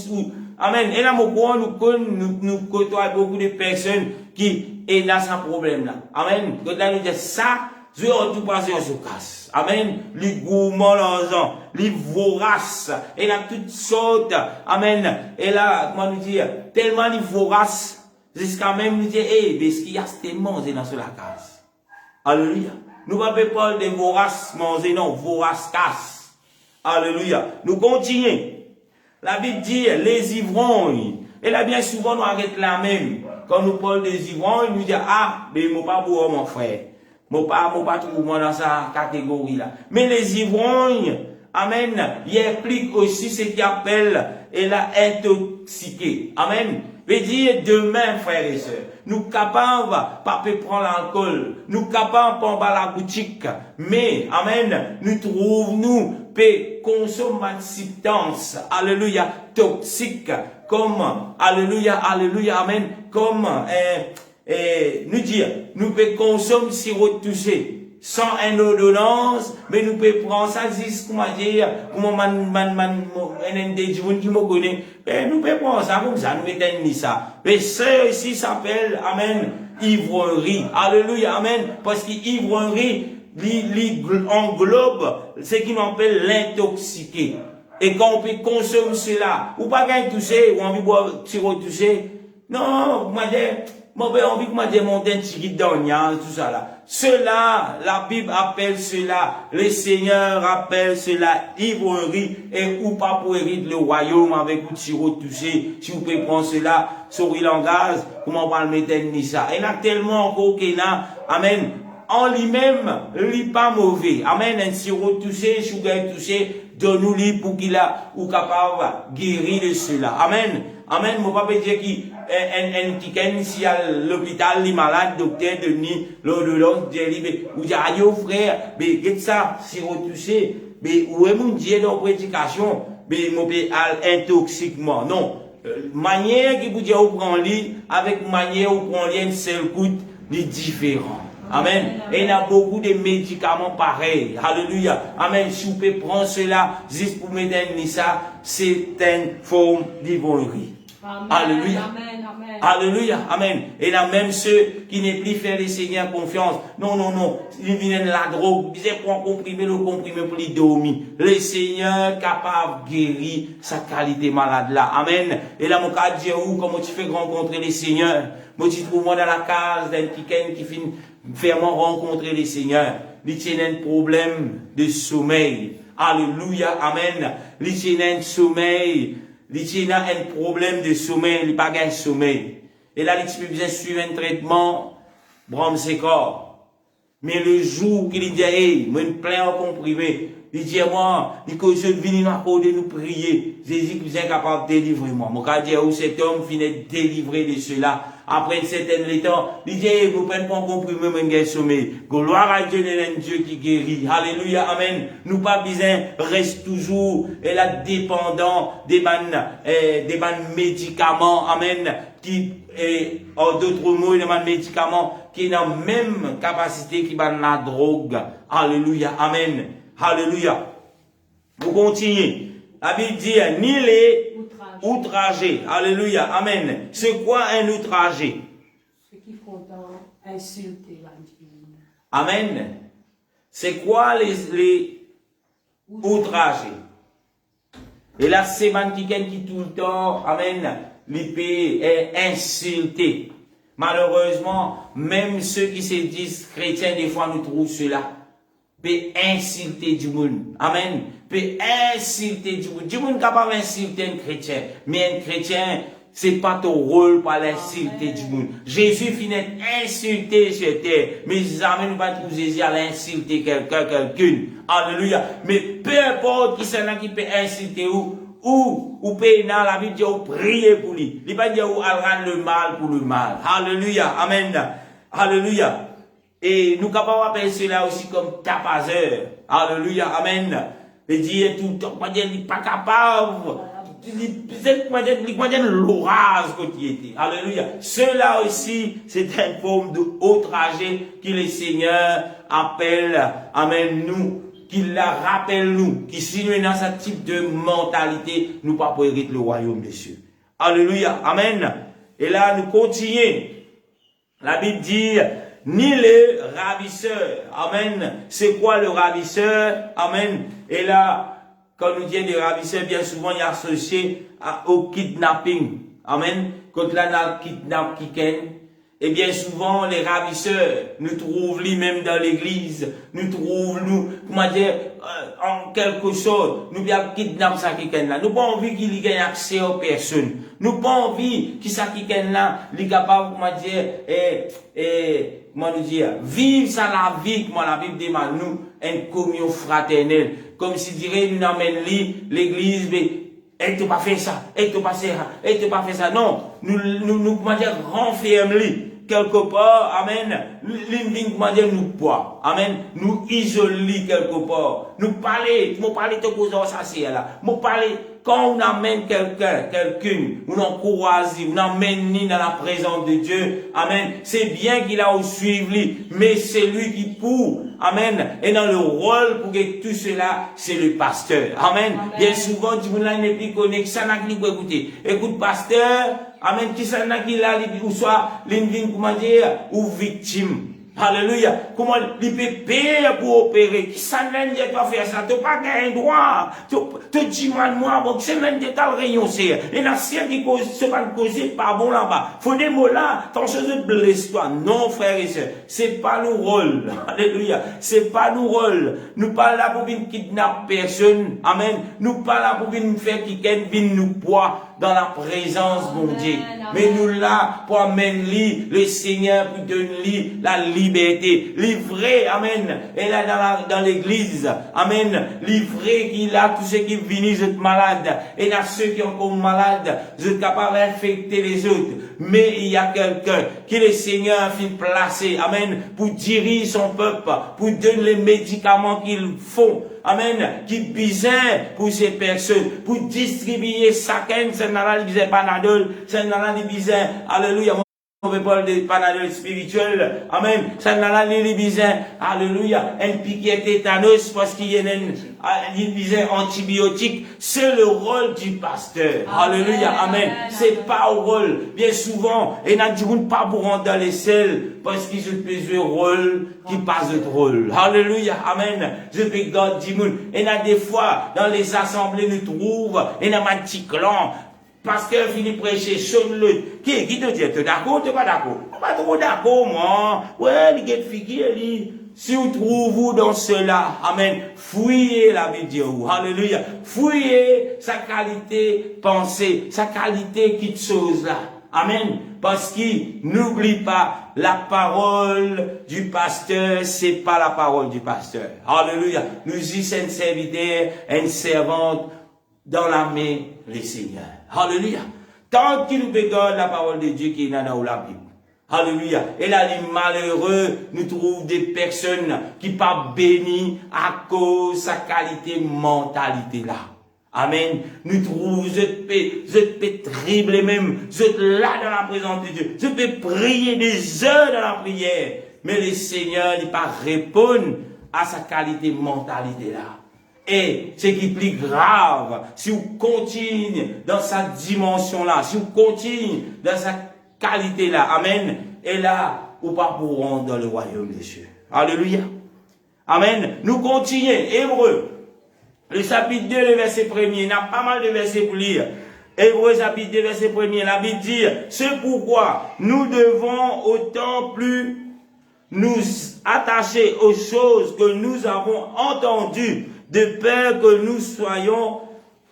amen. Et là, nous côtoyons beaucoup de personnes qui, est dans ce problème là. Amen. Quand là, nous disons ça, je vais tout passer en se casse. Amen. Les gourmands, l'argent, les voraces, et là, toutes sortes. Amen. Et là, comment nous dire, tellement les voraces, jusqu'à même nous dire, mais ce qu'il y a, c'était manger dans la case. Alléluia. Nous ne pouvons pas parler de voraces manger, non, voraces casse. Alléluia. Nous continuons. La Bible dit, les ivrognes. Et là, bien souvent, nous arrêtons la même. Quand nous parlons des ivrognes, nous disons, mais moi pas pour mon frère. Moi pas trop dans sa catégorie là. Mais les ivrognes, amen, ils impliquent aussi ce qu'ils appellent, et la intoxiqué. Amen. Veut dire demain, frères et sœurs, nous capables, pas prendre l'alcool, nous capables pas la boutique, mais, amen, nous trouvons, peut consommer une substance, alléluia, toxique, comme, alléluia, alléluia, amen, comme, nous dire, nous pouvons consommer sirop touché sans une ordonnance, mais nous pouvons prendre ça jusqu'à comment dire, comme un des gens qui me connaît, nous pouvons prendre ça comme ça, nous mettons ça. Mais ça ici s'appelle, amen, ivrerie. Alléluia, amen, parce que ivrerie, englobe ce qu'on appelle l'intoxiqué. Et quand on peut consommer cela, ou pas gagner touché, ou envie de boire sirop touché, non, moi, j'ai envie que moi j'ai monté un petit d'oignon, tout ça là. Cela, la Bible appelle cela, le Seigneur appelle cela ivrerie et ou pas pour hériter le royaume avec un sirop touché. Si vous pouvez prendre cela, sur le langage, comment on va le mettre ni ça. Il y a tellement encore qu'il y a, amen. En lui-même, il n'est pas mauvais. Amen, un sirop touché, sugar touché, donne-nous-lui pour qu'il a, ou capable guérir de cela. Amen. Amen. Mon papa dit qu'il si à l'hôpital, les malades, docteur, Denis, l'ordonnance, dit, ou dit, aïe, frère, mais, qu'est-ce ça, si retouché, mais, où est mon Dieu dans la prédication, mais, mon père, intoxiquement. Non. Manière qui vous dit, vous prend lit, avec manière où prend lit, une seule coûte, les différents. Amen. Et il y a beaucoup de médicaments pareils. Alléluia. Amen. Si vous pouvez prendre cela, juste pour me donner ça, c'est une forme d'ivoirie. Alléluia. Amen, amen. Alléluia. Amen. Et il y a même ceux qui n'est plus faire les Seigneurs confiance. Non, non, non. Ils viennent la drogue. Ils disent, prends comprimé, le comprimé pour les dormir. Le Seigneur capable de guérir sa qualité malade là. Amen. Et là, mon cas dit, comment tu fais rencontrer les Seigneurs? Moi, tu trouves moi dans la case d'un petit qui finit vraiment rencontrer les Seigneurs. Il tient un problème de sommeil. Alléluia. Amen. Il tient un sommeil. Il a un problème de sommeil, il n'a pas de sommeil. Et là, il a besoin de suivre un traitement, brame ses corps. Mais le jour qu'il dit, hey, moi, je plein en comprimé, il dit, moi, il que je viens de nous prier. Jésus qui est capable de délivrer moi. Mon cas dit, où cet homme finit de délivrer de cela. Après une certaine temps, il dit, vous prenez pas comprimé, mon sommeil. Gloire à Dieu, un Dieu qui guérit. Alléluia, amen. Nous pas besoin, reste toujours, et là, dépendant des médicaments, amen, qui, en d'autres mots, des médicaments qui ont la même capacité qui ban la drogue. Alléluia, amen. Alléluia. Vous continuez. La Bible dit, ni les outragés. Alléluia. Amen. C'est quoi un outragé? Ceux qui font insulter la vie. Amen. C'est quoi les outragés? Et là, c'est quelqu'un qui tout le temps, amen, l'IP est insulté. Malheureusement, même ceux qui se disent chrétiens, des fois, nous trouvent cela. Peut insulter du monde. Amen. Peut insulter du monde. Du monde capable d'insulter un chrétien. Mais un chrétien, c'est pas ton rôle pour l'insulter du monde. Jésus finit insulter sur terre. Mais jamais nous pas trouver Jésus à l'insulter quelqu'une. Alléluia. Mais peu importe qui c'est là qui peut insulter ou peut dans la Bible dit ou prier pour lui. Il pas dire ou rendre le mal pour le mal. Alléluia. Amen. Alléluia. Et nous capables d'appeler cela aussi comme tapazeur. Alléluia, amen. Et dire tout le temps, il n'est pas capable. Il est l'orage qu'il était. Alléluia. Cela aussi, c'est une forme de outragé que le Seigneur appelle, amen, nous, qu'il la rappelle nous, qui si nous sommes dans ce type de mentalité, nous ne pouvons pas hériter le royaume des cieux. Alléluia, amen. Et là, nous continuons. La Bible dit, ni les ravisseurs. Amen. C'est quoi le ravisseur? Amen. Et là, quand nous disons des ravisseurs, bien souvent, il est associé au kidnapping. Amen. Quand là, on a kidnappé quelqu'un, et bien souvent, les ravisseurs, nous trouvent lui-même dans l'église, nous trouvent, comment dire, en quelque chose, nous bien kidnapper ça quelqu'un là. Nous pas envie qu'il y ait accès aux personnes. Nous pas envie qu'il ça quelqu'un là, il est capable, comment dire, comment nous dire, vivre ça la vie, comment la Bible demande nous, une communion fraternelle. Comme si dirait, nous amène l'église, mais, et tu pas fait ça, et tu pas fait ça, et tu pas fait ça. Non, nous, comment dire, renferme-lui. Quelque part, amen, comment dire, nous poids, amen, nous isoler quelque part, nous parler de cause ça c'est là, nous parler, quand on amène quelqu'une, on encourage, on amène dans la présence de Dieu, amen, c'est bien qu'il a au suivre lui, mais c'est lui qui pour, amen, et dans le rôle pour que tout cela, c'est le pasteur, amen. Bien souvent, tu ne l'as plus connu, ça n'a qu'à écouter, écoute pasteur, amen, qui ça n'a qu'il a, ou soit, l'invine, comment dire, ou victime. Alléluia. Comment il peut payer pour opérer? Qui ça n'a pas faire ça? Tu n'as pas gagné droit. Tu dis moi, bon, c'est même des tas de réunions, c'est. Et la science qui cause, c'est pas causé par bon là-bas. Faut des mots là, ton chose de blesse-toi. Non, frère et sœurs. C'est pas nos rôles. Alléluia. C'est pas nos rôles. Nous pas là pour venir kidnapper personne. Amen. Nous pas là pour venir faire quelqu'un, venir nous poids dans la présence, mon Dieu. Mais nous là, pour amener le Seigneur, pour donner la liberté. Livré, amen. Et là, dans l'église, amen. Livré qu'il a tous ceux qui viennent, vous êtes malades. Et là, ceux qui sont encore malades, vous êtes capables d'infecter les autres. Mais il y a quelqu'un qui le Seigneur a fait placer, amen, pour diriger son peuple, pour donner les médicaments qu'il faut. Amen. Qui besoin pour ces personnes, pour distribuer chacun, c'est dans la besoin Panadol, c'est dans la besoin, alléluia. On veut parler de Panadol spirituel. Amen. Ça n'a pas besoin. Alléluia. Un piquet tétanos parce qu'il y a une besoin antibiotique. C'est le rôle du pasteur. Alléluia. Amen. C'est pas au rôle. Bien souvent, et n'a dit pas pour rentrer dans les selles parce qu'ils ont plusieurs rôles qui passent de rôle. Alléluia. Amen. Je peux garder du monde. Et n'a des fois, dans les assemblées, nous trouvons, et n'a un petit clan. Pasteur finit prêcher, sonne le. Qui te dit, tu es d'accord, tu n'es pas d'accord? Pas trop d'accord, moi. Ouais, il y a des filles qui dit. Si vous trouvez dans cela, amen, fouillez la vidéo, alléluia. Fouillez sa qualité pensée, sa qualité qui chose là. Amen. Parce qu'il n'oublie pas la parole du pasteur, c'est pas la parole du pasteur. Alléluia. Nous y sommes serviteurs, une servante dans la main du Seigneur. Alléluia. Tant qu'il nous regarde la parole de Dieu qui est dans la Bible. Alléluia. Et là, les malheureux, nous trouvons des personnes qui pas bénies à cause de sa qualité mentalité là. Amen. Nous trouvons, je peux trembler même, je êtes là dans la présence de Dieu. Je peux prier des heures dans la prière. Mais le Seigneur n'est pas répondre à sa qualité mentalité là. Et ce qui est plus grave, si vous continuez dans sa dimension-là, si vous continuez dans sa qualité-là, amen, et là, vous pas pour rentrer dans le royaume des cieux. Alléluia. Amen. Nous continuons. Hébreu, le chapitre 2, le verset 1er, il y a pas mal de versets pour lire. Hébreu, chapitre 2, verset 1er, la Bible dit, c'est pourquoi nous devons autant plus nous attacher aux choses que nous avons entendues, de peur que nous soyons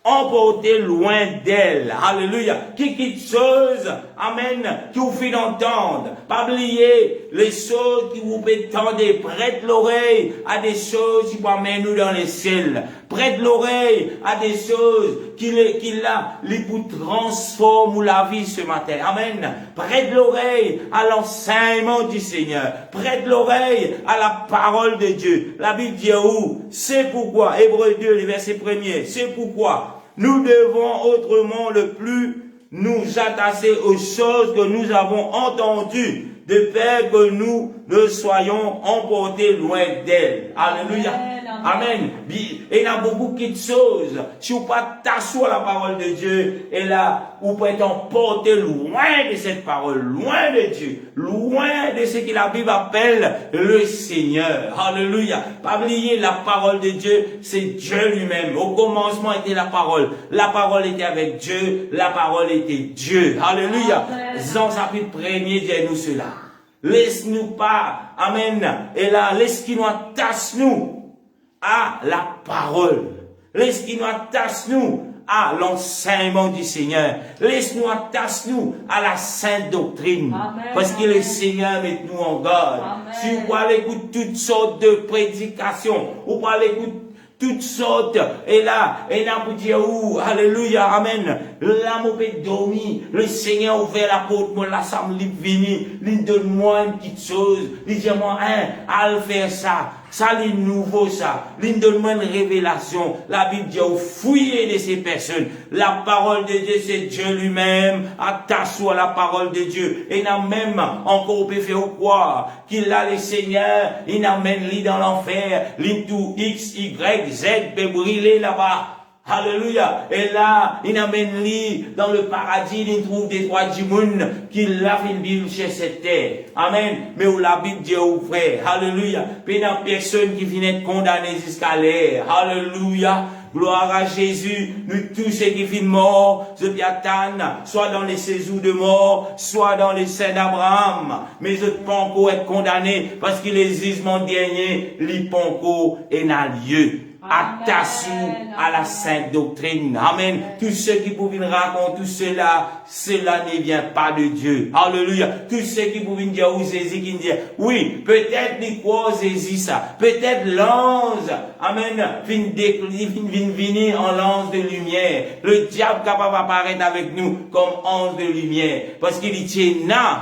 emportés loin d'elle. Alléluia. Qui quitte chose, amen, qui vous fait entendre. Pas oublier les choses qui vous fait tendre. Prête l'oreille à des choses qui vont amener nous dans les ciels. Prête l'oreille à des choses qui vous transforment la vie ce matin. Amen. Prête l'oreille à l'enseignement du Seigneur. Prête l'oreille à la parole de Dieu. La Bible dit où? C'est pourquoi, Hébreu 2, le verset 1er, c'est pourquoi nous devons autrement le plus nous attacher aux choses que nous avons entendues, de peur que nous ne soyons emportés loin d'elle. Alléluia. Amen. Et il y a beaucoup de choses. Si vous pas t'asseoir la parole de Dieu, et là, vous pouvez emporter loin de cette parole, loin de Dieu, loin de ce que la Bible appelle le Seigneur. Alléluia. Pas oublier la parole de Dieu, c'est Dieu lui-même. Au commencement était la parole. La parole était avec Dieu. La parole était Dieu. Alléluia. Jean chapitre 1er dit nous cela. Laisse-nous pas, amen, et là, laisse-nous attache nous à la parole. Laisse-nous attache nous à l'enseignement du Seigneur. Laisse-nous attache nous à la sainte doctrine. Amen. Parce que le Seigneur met nous en garde. Amen. Si vous allez écouter toutes sortes de prédications, vous allez écouter toutes sortes, et là vous dire, alléluia, amen, là, mon peut dormir, le Seigneur a ouvert la porte, moi, là, ça me venu, il donne-moi une petite chose, il dit, moi, à le faire ça, c'est nouveau, ça, il donne-moi une révélation, la Bible dit, fouillez de ces personnes, la parole de Dieu, c'est Dieu lui-même, attache-toi à la parole de Dieu, et n'a même encore peut faire croire qu'il a le Seigneur, il n'amène lui dans l'enfer, lui tout X, Y, Z peut brûler là-bas. Alléluia. Et là, il amène lui dans le paradis, il trouve des droits du monde qui l'a fait vivre chez cette terre. Amen. Mais où la Bible dit au frère. Alléluia. Puis il y a personne qui vient être condamné jusqu'à l'air. Alléluia. Gloire à Jésus. Nous tous ceux qui viennent morts, soit dans les séjours de mort, soit dans les saints d'Abraham. Mais eux ne pas encore être condamnés parce que les jugements derniers, les pas encore et n'a lieu. Attache à la sainte doctrine. Amen. Tous ceux qui pouvaient raconter tout cela, cela ne vient pas de Dieu. Alléluia. Tous ceux qui pouvaient dire, ou Jésus qui dit, oui, peut-être les quoi Jésus ça. Peut-être l'ange, amen, vient venir en l'ange de lumière. Le diable capable d'apparaître avec nous comme ange de lumière. Parce qu'il tient,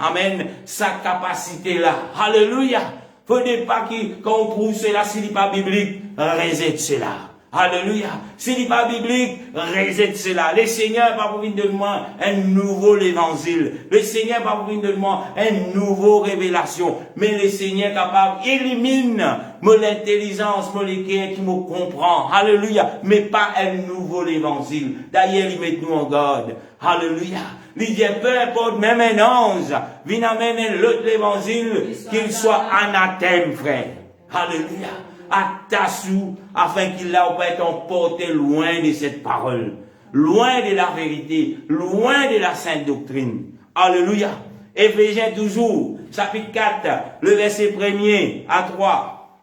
amen, sa capacité là. Alléluia. Faut pas quand on trouve cela, s'il n'est pas biblique, rejette cela. Alléluia. S'il n'est pas biblique, rejette cela. Le Seigneur va vous venir de moi un nouveau évangile. Le Seigneur va vous venir de moi une nouvelle révélation. Mais le Seigneur est capable d'éliminer l'intelligence moléculaire qui me comprend. Alléluia. Mais pas un nouveau évangile. D'ailleurs, il met nous en garde. Alléluia. Il dit, peu importe, même un ange, vient amener l'autre l'évangile, qu'il soit anathème, frère. Alléluia. Attache-vous, afin qu'il là peut être emporté loin de cette parole, loin de la vérité, loin de la sainte doctrine. Alléluia. Éphésiens toujours, chapitre 4, le verset 1er à 3.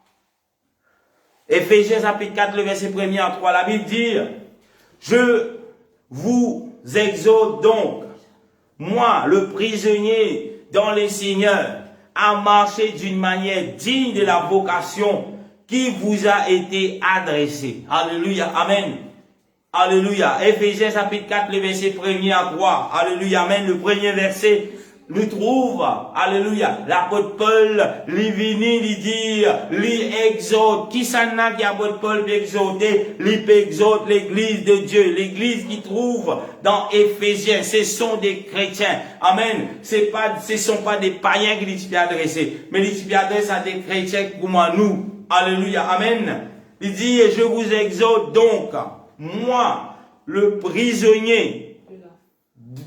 Éphésiens chapitre 4, le verset 1er à 3. La Bible dit, je vous exhorte donc, moi, le prisonnier dans les seigneurs, à marcher d'une manière digne de la vocation qui vous a été adressée. Alléluia. Amen. Alléluia. Éphésiens chapitre 4, le verset 1er à 3. Alléluia. Amen. Le premier verset nous trouve, alléluia, l'apôtre Paul, lui vini, lui dit, lui exhorte, qui s'en a qui apôtre Paul exhorter, lui exhorte l'église de Dieu, l'église qui trouve dans Éphésiens, ce sont des chrétiens, amen, ce sont pas des païens qui lui adressés, mais lui adresse à des chrétiens comme nous, alléluia, amen, il dit, je vous exhorte donc, moi, le prisonnier,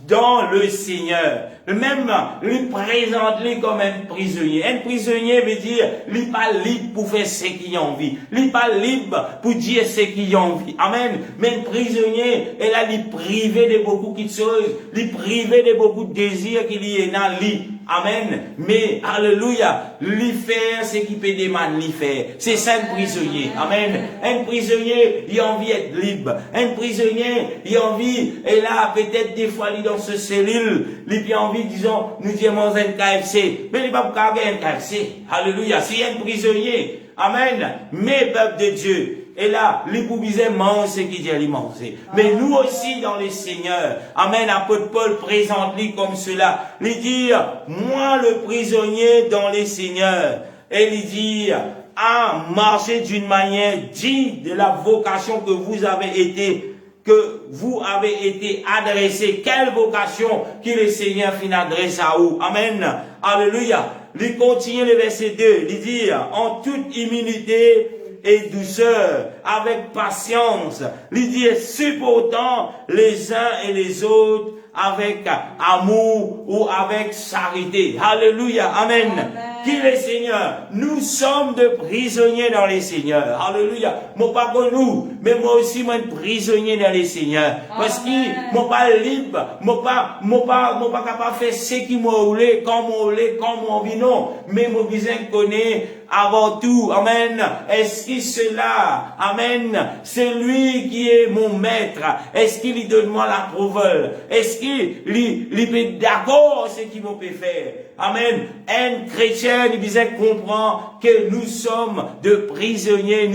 dans le Seigneur. Même, lui présente-lui comme un prisonnier. Un prisonnier veut dire, lui pas libre pour faire ce qu'il a envie. Lui pas libre pour dire ce qu'il a envie. Amen. Mais un prisonnier, elle a lui privé de beaucoup de choses. Lui privé de beaucoup de désirs qu'il y a dans lui. Amen. Mais, alléluia, lui faire ce qu'il peut demander lui faire. C'est ça un prisonnier. Amen. Un prisonnier, il a envie d'être libre. Un prisonnier, il a envie, et là, peut-être des fois, il est dans ce cellule, il a envie, disons, nous disons un KFC. Mais il va pas gagner un KFC. Alléluia. C'est un prisonnier. Amen. Mais, peuple de Dieu, et là, les boubises mangent ce qu'il dit à manger. Mais nous aussi dans les seigneurs. Amen. Apôtre Paul présente-lui comme cela. Il dit, moi le prisonnier dans les seigneurs. Et il dit, à marcher d'une manière digne de la vocation que vous avez été adressé. Quelle vocation que le Seigneur fin adresse à vous. Amen. Alléluia. Il continue le verset 2. Il dit, en toute humilité et douceur, avec patience, il dit, supportant les uns et les autres avec amour ou avec charité. Alléluia. Amen. Qui est le Seigneur? Nous sommes de prisonniers dans les seigneurs. Alléluia. Moi pas pour nous, mais moi aussi, moi prisonnier dans les seigneurs. Parce que moi pas libre, moi pas capable de faire ce qui m'a voulu, quand moi envie, non. Mais moi besoin de connaître avant tout. Amen. Est-ce que cela, amen, c'est lui qui est mon maître? Est-ce qu'il lui donne moi l'approval? Est-ce qu'il est d'accord ce qu'il me peut faire? Amen. Un chrétien, il disait, comprend que nous sommes de prisonniers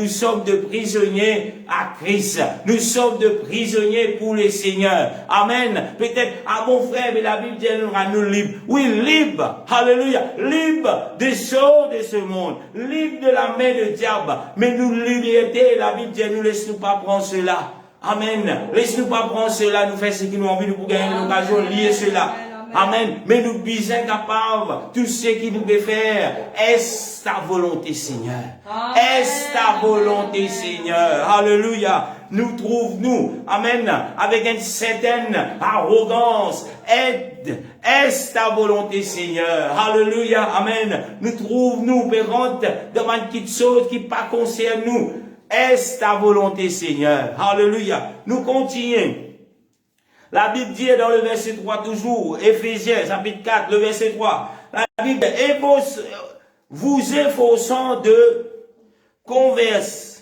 à Christ. Nous sommes de prisonniers pour les seigneurs. Amen. Peut-être, mon frère, mais la Bible dit, nous libres. Oui, libre. Alléluia. Libre des choses de ce monde. Libre de la main du diable. Mais nous, liberté, la Bible dit, nous laisse-nous pas prendre cela. Amen. Laisse-nous pas prendre cela, nous faire ce qui nous envie, nous pour gagner l'occasion, lier cela. Amen. Mais nous sommes capables, tout ce qui nous peut faire, est-ce ta volonté, Seigneur? Est-ce ta volonté, Seigneur? Alléluia. Nous trouvons, amen, avec une certaine arrogance, est-ce ta volonté, Seigneur? Alléluia. Amen. Nous trouvons, pérante, devant une petite chose qui pas concerne nous. Est-ce ta volonté, Seigneur? Alléluia. Nous continuons. La Bible dit dans le verset 3 toujours, Éphésiens, chapitre 4, le verset 3, la Bible dit, et vous efforçant de converser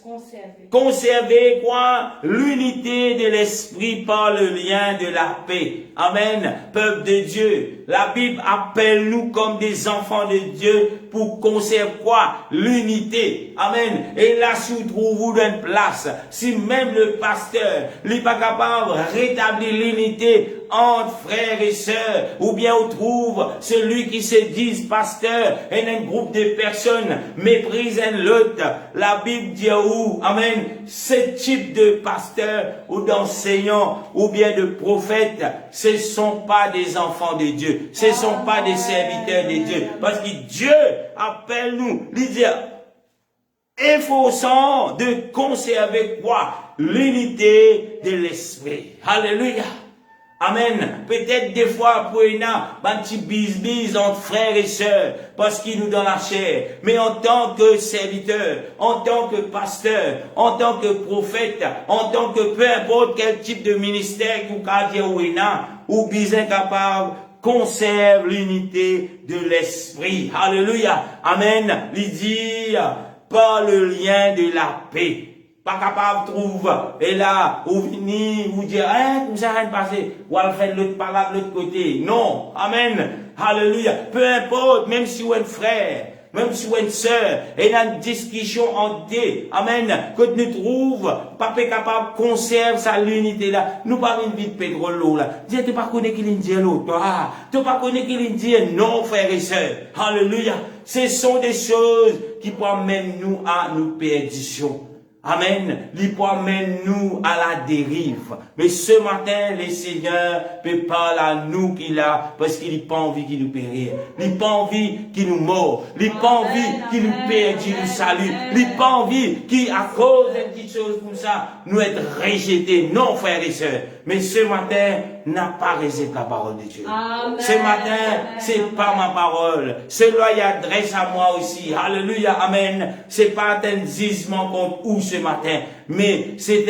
Conserver quoi? L'unité de l'esprit par le lien de la paix. Amen. Peuple de Dieu, la Bible appelle nous comme des enfants de Dieu pour conserver quoi? L'unité. Amen. Et là, si vous trouvez une place, si même le pasteur n'est pas capable de rétablir l'unité entre frères et sœurs, ou bien on trouve celui qui se dit pasteur et un groupe de personnes méprisent l'autre. La Bible dit où, amen, ce type de pasteur ou d'enseignant ou bien de prophète, ce ne sont pas des enfants de Dieu, ce ne sont pas des serviteurs de Dieu, parce que Dieu appelle nous, il dit, efforçons de conserver quoi? L'unité de l'esprit. Alléluia. Amen. Peut-être des fois, pour une petit bis entre frères et sœurs, parce qu'ils nous donnent la chair. Mais en tant que serviteur, en tant que pasteur, en tant que prophète, en tant que peu importe quel type de ministère ou cadre ou bis incapable, conserve l'unité de l'esprit. Alléluia. Amen. Il dit, par le lien de la paix. Pas capable de trouver, et là, ou venir, ou dire, hein, comme ça, rien de passé, ou à faire l'autre par là, de l'autre côté. Non. Amen. Alléluia. Peu importe, même si vous êtes frère, même si vous êtes sœur, et il y a une discussion entre deux. Amen. Que nous trouve, papa capable, conserve sa l'unité là. Nous pas une vie de pétrole là. Dis, tu pas connais qui dit l'autre. Ah, tu pas connais qui dit non, frère et sœur. Alléluia. Ce sont des choses qui peuvent amener nous à nos perditions. Amen. Il peut amener nous à la dérive. Mais ce matin, le Seigneur peut parler à nous qu'il a, parce qu'il n'a pas envie qu'il nous périsse. Il n'a pas envie qu'il nous mord. Il n'a pas envie qu'il nous perde, qu'il nous salue. Il n'a pas envie qu'à cause d'une petite chose comme ça, nous être rejetés. Non, frères et sœurs. Mais ce matin, n'a pas rejeté la parole de Dieu. Amen. Ce matin, c'est pas ma parole. Cela y adresse à moi aussi. Alléluia, amen. C'est pas un jugement contre où ce matin, mais c'est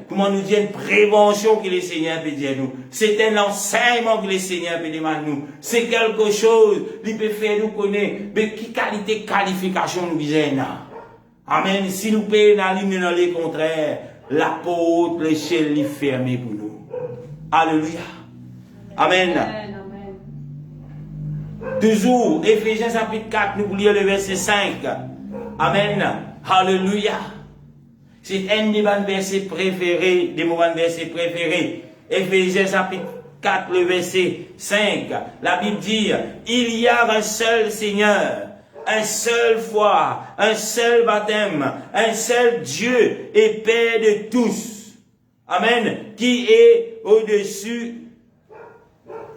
comment nous dire, une prévention que le Seigneur peut dire nous. C'est un enseignement que le Seigneur peut dire à nous. C'est quelque chose, il peut faire nous connaître, mais qui qualité, qualification nous disons. Amen. Si nous payons dans l'une dans les contraires, la porte, le ciel est fermé pour nous. Alléluia. Amen. Amen. Toujours, Éphésiens chapitre 4, nous lire le verset 5. Amen. Alléluia. C'est un des versets préférés, des moments de versets préférés. Éphésiens chapitre 4, le verset 5. La Bible dit, il y a un seul Seigneur, un seul foi, un seul baptême, un seul Dieu et Père de tous. Amen. Qui est au-dessus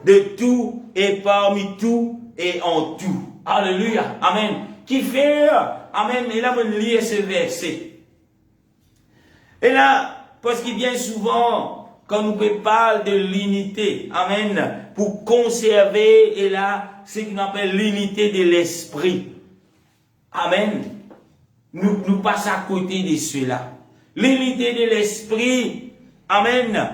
de tout et parmi tout et en tout. Alléluia. Amen. Qui fait, amen. Et là, on lit ce verset. Et là, parce que bien souvent, quand nous parlons de l'unité, amen, pour conserver, et là, ce qu'on appelle l'unité de l'esprit. Amen. Nous passons à côté de cela. L'unité de l'esprit, amen.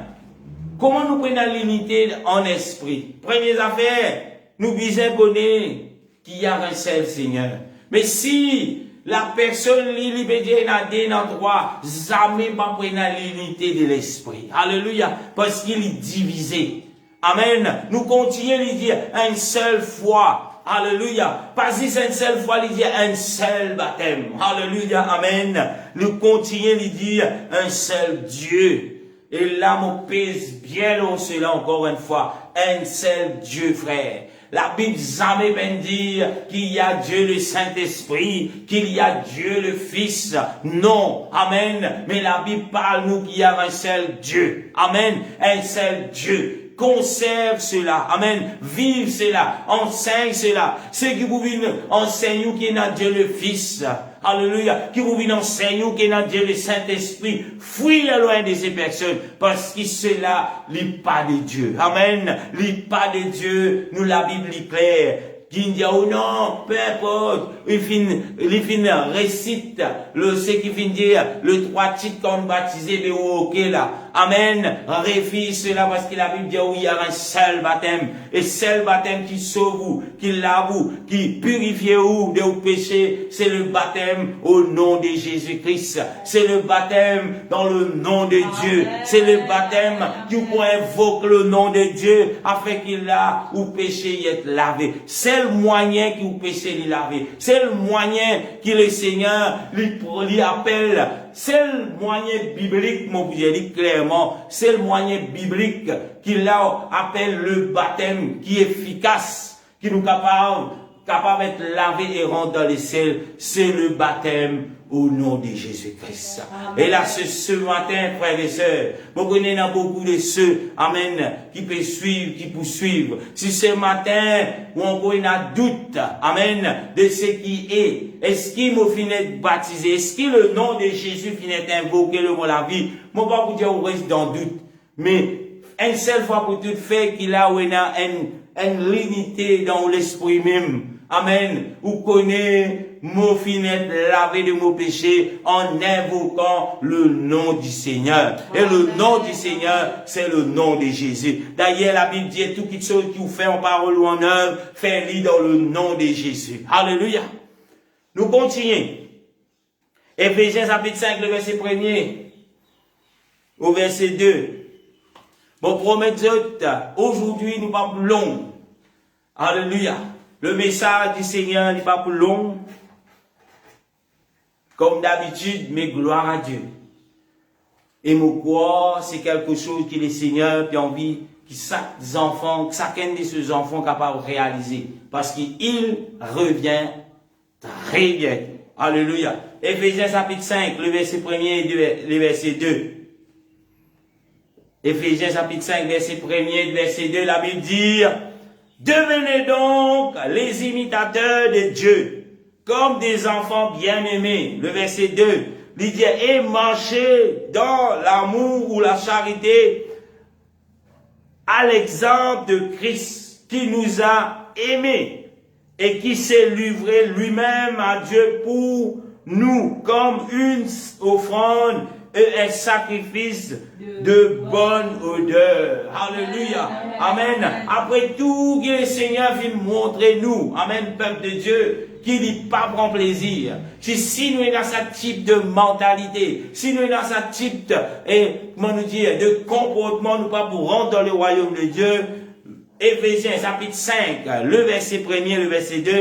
Comment nous prenons l'unité en esprit? Première affaire, nous visons connaître qu'il y a un seul Seigneur. Mais si la personne libérée n'a des endroits, jamais pas prendre l'unité de l'esprit. Alléluia. Parce qu'il est divisé. Amen. Nous continuons à dire une seule foi. Alléluia. Pas si c'est une seule fois, il dit un seul baptême. Alléluia. Amen. Nous continuons à dire un seul Dieu. Et là, mon pèse bien haut cela encore une fois. Un seul Dieu, frère. La Bible jamais peut dire qu'il y a Dieu le Saint-Esprit, qu'il y a Dieu le Fils. Non. Amen. Mais la Bible parle nous qu'il y a un seul Dieu. Amen. Un seul Dieu. Conserve cela. Amen. Vive cela. Enseigne cela. Ceux qui vous enseignent qui est dans Dieu le Fils. Alléluia. Qui vous enseignent qui est dans Dieu le Saint-Esprit. Fuyez loin de ces personnes. Parce que cela n'est pas de Dieu. Amen. N'est pas de Dieu. Nous, la Bible est claire. qui dit, oh non, peu importe, il fin récite, ce qui fin dire, le 3 titres qu'on baptisé, mais ok là. Amen. Réfie cela parce que la Bible dit, oui, il y a un seul baptême. Et seul baptême qui sauve vous, qui lave vous, qui purifie vous de vos péchés, c'est le baptême au nom de Jésus-Christ. C'est le baptême dans le nom de Dieu. C'est le baptême qui vous invoque le nom de Dieu afin qu'il a ou péché y être lavé. C'est le moyen qui vous péché l'y laver. C'est le moyen que le Seigneur lui appelle. C'est le moyen biblique, mon vous dit clairement, c'est le moyen biblique qu'il appelle le baptême qui est efficace, qui nous capable d'être lavé et rendre dans les ciels. C'est le baptême au nom de Jésus-Christ. Et là, ce matin, frères et sœurs, vous connaissez beaucoup de ceux, amen, qui peuvent suivre, qui poursuivent. Si ce matin, où on a doute, amen, de ce qui est-ce qu'il m'a fini de baptiser, est-ce que le nom de Jésus finit d'invoquer le mot la vie, moi pas vous dire, on reste dans doute. Mais, une seule fois pour toutes fait qu'il a une limité dans l'esprit même. Amen. Vous connaissez mon finette lavé de mon péché en invoquant le nom du Seigneur. Et le nom du Seigneur, c'est le nom de Jésus. D'ailleurs, la Bible dit, tout ce qui vous fait en parole ou en œuvre, faites-le dans le nom de Jésus. Alléluia. Nous continuons. Éphésiens chapitre 5, le verset 1er au verset 2. Bon, promettez, aujourd'hui, nous pas plus long. Alléluia. Le message du Seigneur n'est pas plus long. Comme d'habitude, mais gloire à Dieu. Et mon corps, c'est quelque chose que le Seigneur a envie que chacun de ces enfants capable de réaliser. Parce qu'il revient très bien. Alléluia. Éphésiens chapitre 5, le verset 1er et le verset 2. Éphésiens chapitre 5, verset 1er et verset 2, la Bible dit, devenez donc les imitateurs de Dieu, comme des enfants bien-aimés. Le verset 2, il dit, et marchez dans l'amour ou la charité, à l'exemple de Christ, qui nous a aimés, et qui s'est livré lui-même à Dieu pour nous, comme une offrande et un sacrifice de bonne odeur. Alléluia. Amen. Après tout que le Seigneur vient montrer nous, amen, peuple de Dieu, qui n'y pas prend plaisir. Si nous sommes dans ce type de mentalité, si nous sommes dans ce type de comportement, nous pas pour rentrer dans le royaume de Dieu, Éphésiens chapitre 5, le verset 1er, le verset 2,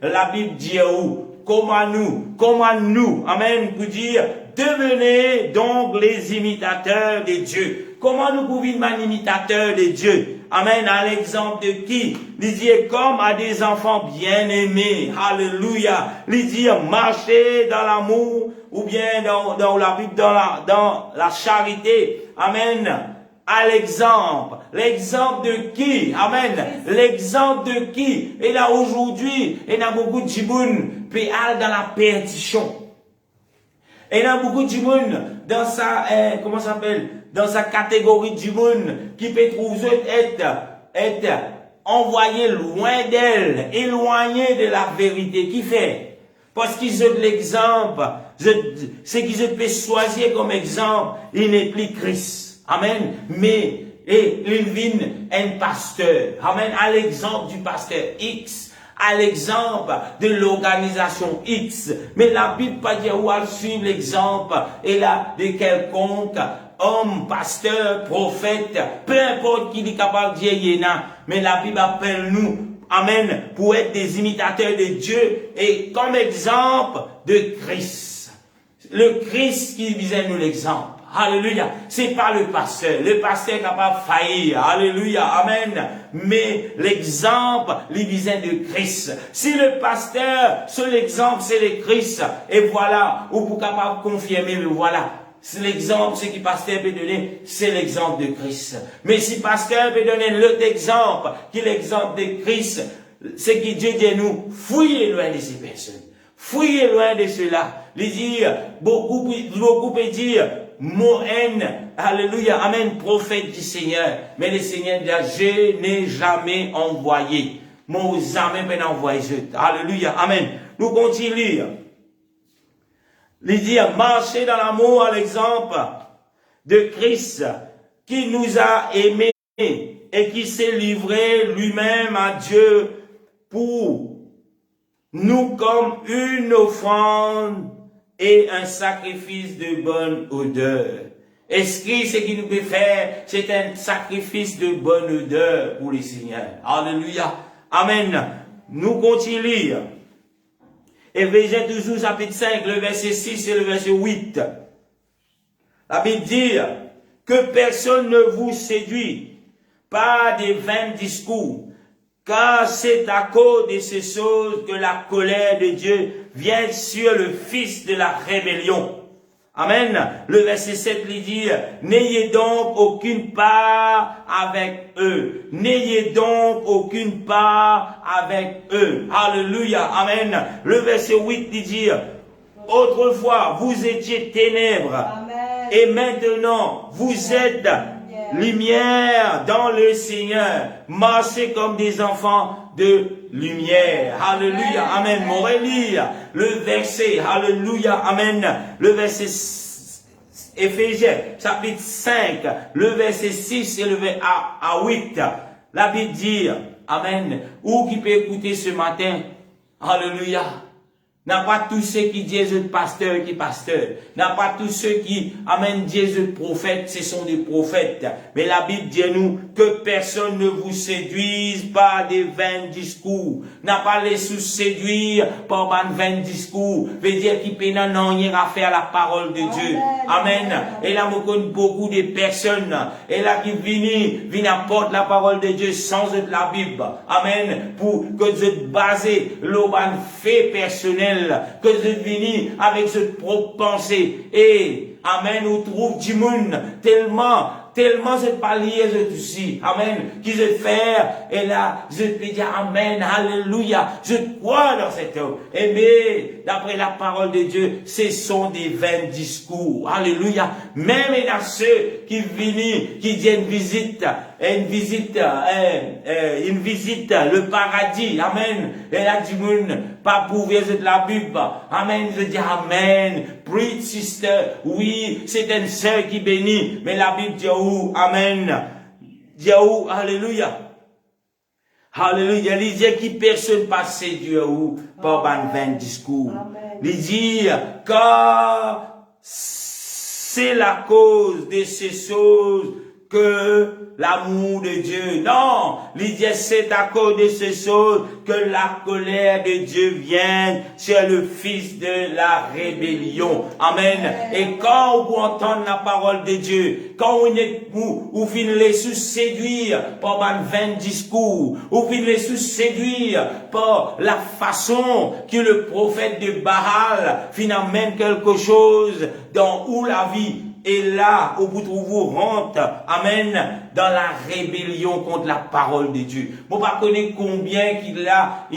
la Bible dit où? Comment nous, amen, pour dire, devenez donc les imitateurs de Dieu. Comment nous pouvons être imitateurs de Dieu? Amen, à l'exemple de qui? Il dit, comme à des enfants bien-aimés. Alléluia. Il dit, marchez dans l'amour, ou bien dans la Bible, dans la charité. Amen. À l'exemple. L'exemple de qui? Amen. L'exemple de qui? Et là, aujourd'hui, il y a beaucoup de djiboun, puis dans la perdition. Et il y a beaucoup de djiboun dans sa, comment ça s'appelle? Dans sa catégorie de djiboun, qui peut trouver être envoyé loin d'elle, éloigné de la vérité. Qui fait? Parce qu'ils ont de l'exemple. C'est qu'ils ont choisir comme exemple, il n'est plus Christ. Amen. Mais, il vient un pasteur. Amen. À l'exemple du pasteur X. À l'exemple de l'organisation X. Mais la Bible pas dire où elle suit l'exemple. Et là, de quelconque homme, pasteur, prophète, peu importe qui est capable de dire yéna. Mais la Bible appelle nous, amen, pour être des imitateurs de Dieu et comme exemple de Christ. Le Christ qui visait nous l'exemple. Alléluia. C'est pas le pasteur. Le pasteur est capable de faillir. Alléluia. Amen. Mais l'exemple, il visait de Christ. Si le pasteur, c'est l'exemple, c'est le Christ. Et voilà. Ou pour capable de confirmer, mais voilà. C'est l'exemple, ce que le pasteur peut donner, c'est l'exemple de Christ. Mais si le pasteur peut donner l'autre exemple, qui est l'exemple de Christ, c'est que Dieu dit à nous, fouillez loin de ces personnes. Fouillez loin de cela. Les dire, beaucoup peut dire, mon haine, alléluia, amen, prophète du Seigneur. Mais le Seigneur dit, je n'ai jamais envoyé. Mon jamais ben envoyer. Alléluia. Amen. Nous continuons. Il dit, marcher dans l'amour à l'exemple de Christ qui nous a aimés et qui s'est livré lui-même à Dieu pour nous comme une offrande et un sacrifice de bonne odeur. Esprit, ce qu'il nous peut faire, c'est un sacrifice de bonne odeur pour le Seigneur. Alléluia. Amen. Nous continuons. Éphésiens toujours chapitre 5, le verset 6 et le verset 8. La Bible dit que personne ne vous séduit par des vains discours, car c'est à cause de ces choses que la colère de Dieu vient sur le fils de la rébellion. Amen. Le verset 7 lui dit, n'ayez donc aucune part avec eux. N'ayez donc aucune part avec eux. Alléluia. Amen. Le verset 8 lui dit, autrefois vous étiez ténèbres. Amen. Et maintenant vous êtes lumière dans le Seigneur. Marchez comme des enfants de lumière. Alléluia. Amen. Morélie, le verset. Alléluia. Amen. Le verset Éphésiens, chapitre 5, le verset 6 et le verset à 8. La Bible dit, amen. Ou qui peut écouter ce matin. Alléluia. N'a pas tous ceux qui disent pasteur qui pasteur. N'a pas tous ceux qui amènent disent prophète, ce sont des prophètes. Mais la Bible dit nous que personne ne vous séduise par des vains discours. N'a pas les sous-séduire par des vains discours. Veut dire qu'il peut n'en rien à faire la parole de Dieu. Amen. Et là, je connais beaucoup de personnes. Et là, qui viennent apporter la parole de Dieu sans la Bible. Amen. Pour que je base l'oban fait personnel. Que je viens avec cette propre pensée. Et, amen, on trouve du monde tellement c'est pas lié je suis. Amen. Qui je faire. Et là, je peux dire amen. Alléluia. Je crois dans cette homme. Et mais, d'après la parole de Dieu, ce sont des vains discours. Alléluia. Même il y a ceux qui viennent, qui disent une visite, le paradis. Amen. Et là, du monde, pas pour de la Bible. Amen. Je dis amen. Preach, sister. Oui, c'est une sœur qui bénit. Mais la Bible dit amen. Dieu, alléluia. Alléluia. Il dit qui personne passe Dieu par un vain discours. Il dit car c'est la cause de ces choses que l'amour de Dieu. Non, il dit c'est à cause de ces choses que la colère de Dieu vient sur le fils de la rébellion. Amen. Et quand vous entendez la parole de Dieu, quand vous finissez les sous-séduire par un vain discours, vous finissez les sous-séduire par la façon que le prophète de Baal finalement quelque chose dans où la vie et là, au bout de vous rentre, amen, dans la rébellion contre la parole de Dieu. Vous ne connaissez combien qu'il a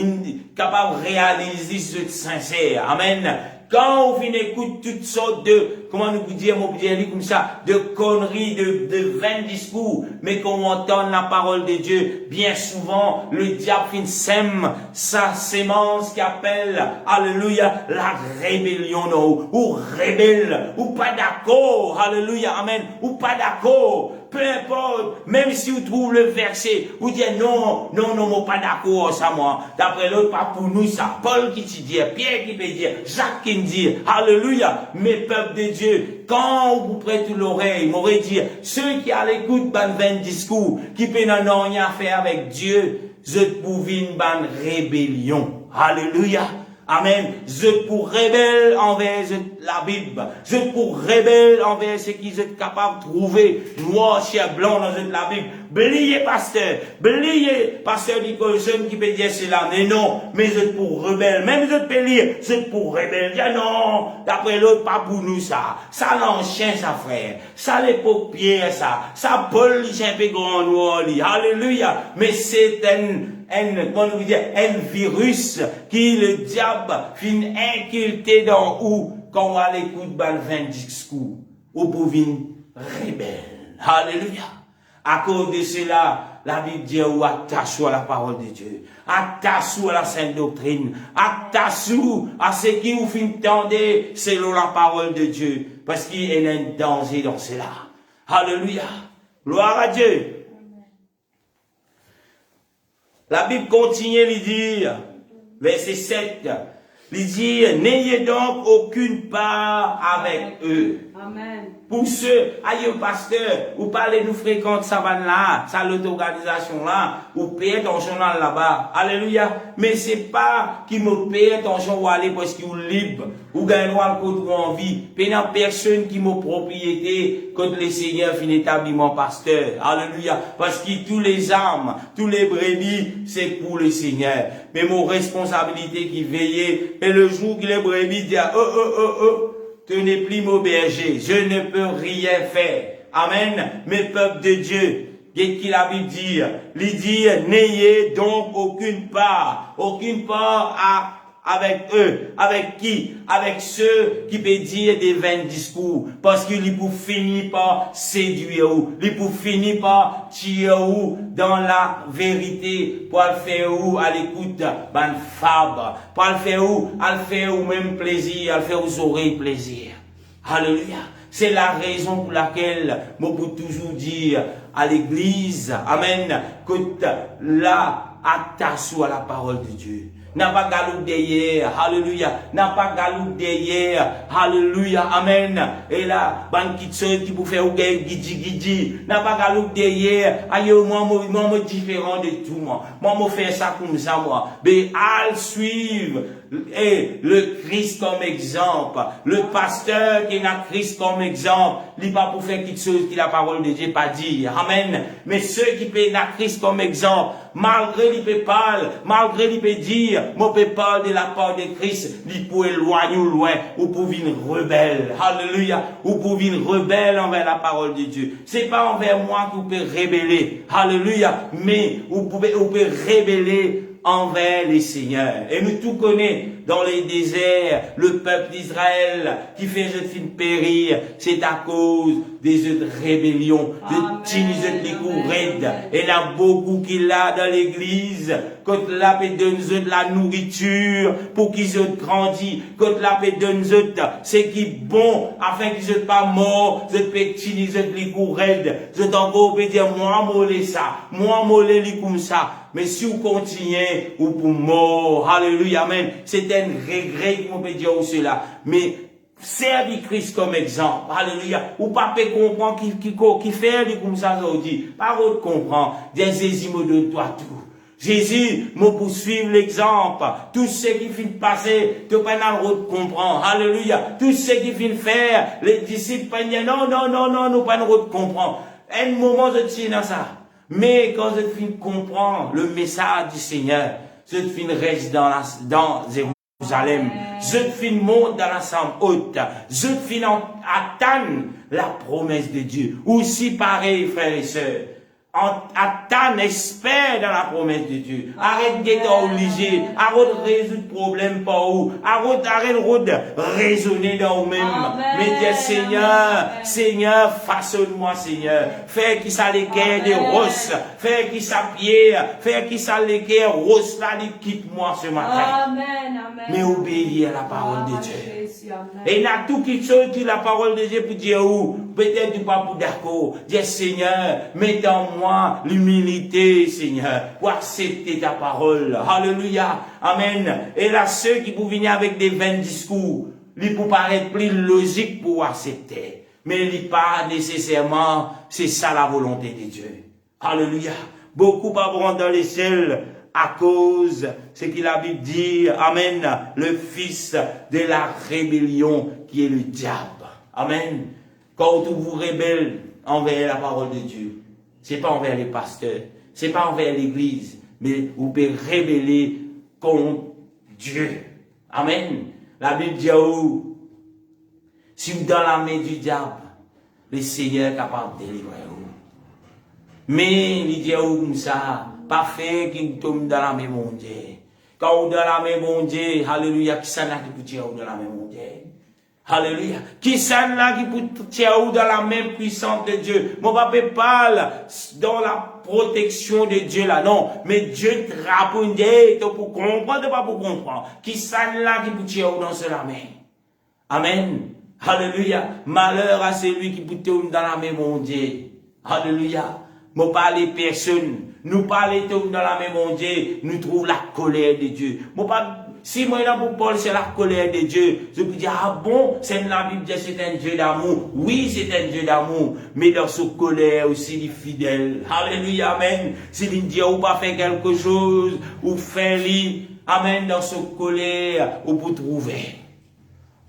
capable de réaliser ce sincère. Amen. Quand on écoute toutes sortes de, comment nous dire, mon petit comme ça, de conneries, de vains discours, mais qu'on entend la parole de Dieu, bien souvent, le diable sème sa sémence qui appelle, alléluia, la rébellion, non, ou rebelle, ou pas d'accord, alléluia, amen, ou pas d'accord. Peu importe, même si vous trouvez le verset, vous dites non, moi pas d'accord, ça moi. D'après l'autre, pas pour nous ça. Paul qui te dit, Pierre qui peut dire, Jacques qui me dit, alléluia, mes peuples de Dieu, quand vous prêtez l'oreille, m'aurait dit, ceux qui à l'écoute d'un vain discours, qui peut n'en rien faire avec Dieu, je trouve une bonne rébellion. Alléluia. Amen. Je pour rebelle envers la Bible. Je pour rebelle envers ce qu'ils sont capables de trouver noir, chair, blanc dans la Bible. Bliez pasteur Nicholson qui peut dire cela. Mais non, mais je pour rebelle. Même je peux lire, je pour rebelle. Dire non, d'après l'autre, pas pour nous ça. Ça l'ancien, ça frère. Ça l'époque Pierre, ça. Ça Paul, il un peu grand noir, alléluia. Mais c'est un virus qui le diable finit inculté dans où quand on a l'écoute d'un vain discours ou pour venir rebelle. Alléluia. À cause de cela, la Bible dit, attache-toi à la parole de Dieu. Attache-toi à la sainte doctrine. Attache-toi à ce qui vous fait entendre selon la parole de Dieu. Parce qu'il y a un danger dans cela. Alléluia. Gloire à Dieu. La Bible continue à dire, verset 7, il dit, n'ayez donc aucune part avec eux. Amen. Pour ceux, aïe pasteur, ou parlez nous fréquente savane là, ça l'autre organisation là, ou payez ton journal là-bas. Alléluia. Mais c'est pas qui me paye ton journal ou aller parce qu'il est libre, ou gagne le côté ou envie. Pénant personne qui m'a propriété contre les seigneurs fin établissement pasteur. Alléluia. Parce que tous les âmes, tous les brebis, c'est pour le Seigneur. Mais mon responsabilité qui veillait, et le jour que les brebis disent, tu n'es plus mon berger, je ne peux rien faire. Amen. Mes peuples de Dieu, qu'est-ce qu'il a dit? Il dit, n'ayez donc aucune part avec eux. Avec qui? Avec ceux qui peuvent dire des vains discours. Parce qu'ils pour finir par séduire ou, ils pour finir par tirer ou dans la vérité, pour le faire ou à l'écoute ban fable, pour le faire ou, à le faire ou même plaisir, à le faire aux oreilles plaisir. Alléluia. C'est la raison pour laquelle moi peux toujours dire à l'église, amen, que là, attache-toi à la parole de Dieu. N'a pas galop derrière, alléluia, n'a pas galop derrière, alléluia, amen. Et là, ban kitson qui pour faire ou gidi, n'a pas galop derrière, aïe, moi, différent de tout, moi faire ça comme ça, moi. Mais al suivre, et le Christ comme exemple, le pasteur qui a Christ comme exemple, il pas pour faire quelque chose que la parole de Dieu pas dire, amen. Mais ceux qui paient la Christ comme exemple, malgré il peut parler, malgré il peut dire, moi peut parler de la part de Christ, il peut éloigner ou loin, ou pour venir rebelle, alléluia, ou pour venir rebelle envers la parole de Dieu. C'est pas envers moi que vous pouvez rebeller, alléluia, mais vous pouvez rebeller envers les seigneurs. Et nous tout connaissons dans les déserts, le peuple d'Israël qui fait ce film périr, c'est à cause des autres rébellions, de tinises les coups raides. Et il y a beaucoup qui là dans l'église, quand la paix donne de la nourriture pour qu'ils aient grandi, quand la paix donne c'est qui bon, afin qu'ils soient pas morts, de tinises les coups raides. Je t'envoie pour dire, moi mollet ça, moi mollet les comme ça. Mais si vous continuez, ou pour mort, alléluia, amen, c'est un regret qu'on peut dire ou cela. Mais, servez Christ comme exemple, alléluia, ou pas peut comprendre qui fait comme ça, aujourd'hui. Pas de comprendre, Jésus me donne toi tout. Jésus me poursuit l'exemple. Tout ce qui finit de passer, tu pas le droit de comprendre. Alléluia. Tout ce qui finit de faire, les disciples pas dire non, nous pas le droit de comprendre. Un moment, je tiens dans ça. Mais quand je finis de comprendre le message du Seigneur, je finis de rester dans Jérusalem, je finis de monter dans la chambre haute, je finis d'attendre la promesse de Dieu. Aussi pareil, frères et sœurs. Attends, espère dans la promesse de Dieu. Arrête d'être obligé. Arrête de résoudre le problème par où. Arrête de raisonner dans vous-même. Mais dis, Seigneur, façonne-moi, Seigneur. Fais qu'il ça les guerres de roses. Fais qu'il ça pierre. Fais qu'il ça les guerres roses. Là, quitte-moi ce matin. Mais obéis à la parole de Dieu. Et il y a tout quelque chose qui la parole de Dieu pour dire où. Peut-être tu pas pour d'accord. Dis, Seigneur, mets en moi l'humilité, Seigneur, pour accepter ta parole. Alléluia. Amen. Et là, ceux qui pour venir avec des vains discours, ils pour paraître plus logique pour accepter. Mais ils pas nécessairement, c'est ça la volonté de Dieu. Alléluia. Beaucoup vont dans les ciels à cause, ce que la Bible dit, amen, le fils de la rébellion qui est le diable. Amen. Quand vous rebellez envers la parole de Dieu, c'est pas envers les pasteurs, c'est pas envers l'église, mais vous pouvez rebeller contre Dieu. Amen. La Bible dit, si vous êtes dans la main du diable, le Seigneur est capable de délivrer vous. Mais, il dit, comme ça, pas fait qu'il tombe dans la main mon Dieu. Quand vous êtes dans la main mon Dieu, alléluia, qui s'en a qui peut tirer dans la main mon Dieu? Alléluia. Qui s'en a qui peut tirer dans la main puissante de Dieu? Mon papa parle dans la protection de Dieu là, non. Mais Dieu te répondait pour comprendre, pas pour comprendre. Qui ça là qui peut tirer dans cela main. Amen. Alléluia. Malheur à celui qui peut tomber dans la main, mon Dieu. Alléluia. Moi parler personne. Nous parler dans la main, mon Dieu. Nous trouvons la colère de Dieu. Moi pas si moi, là, pour Paul, c'est la colère de Dieu, je peux dire, ah bon, c'est la Bible, c'est un Dieu d'amour. Oui, c'est un Dieu d'amour. Mais dans sa colère aussi, il est fidèle. Alléluia, amen. S'il dit, ou pas faire quelque chose, ou faire lui, amen, dans sa colère, ou pour trouver.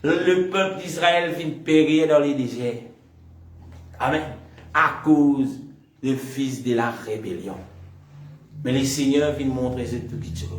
Le peuple d'Israël vient périr dans les déserts. Amen. À cause des fils de la rébellion. Mais le Seigneur vient montrer cette petite chose.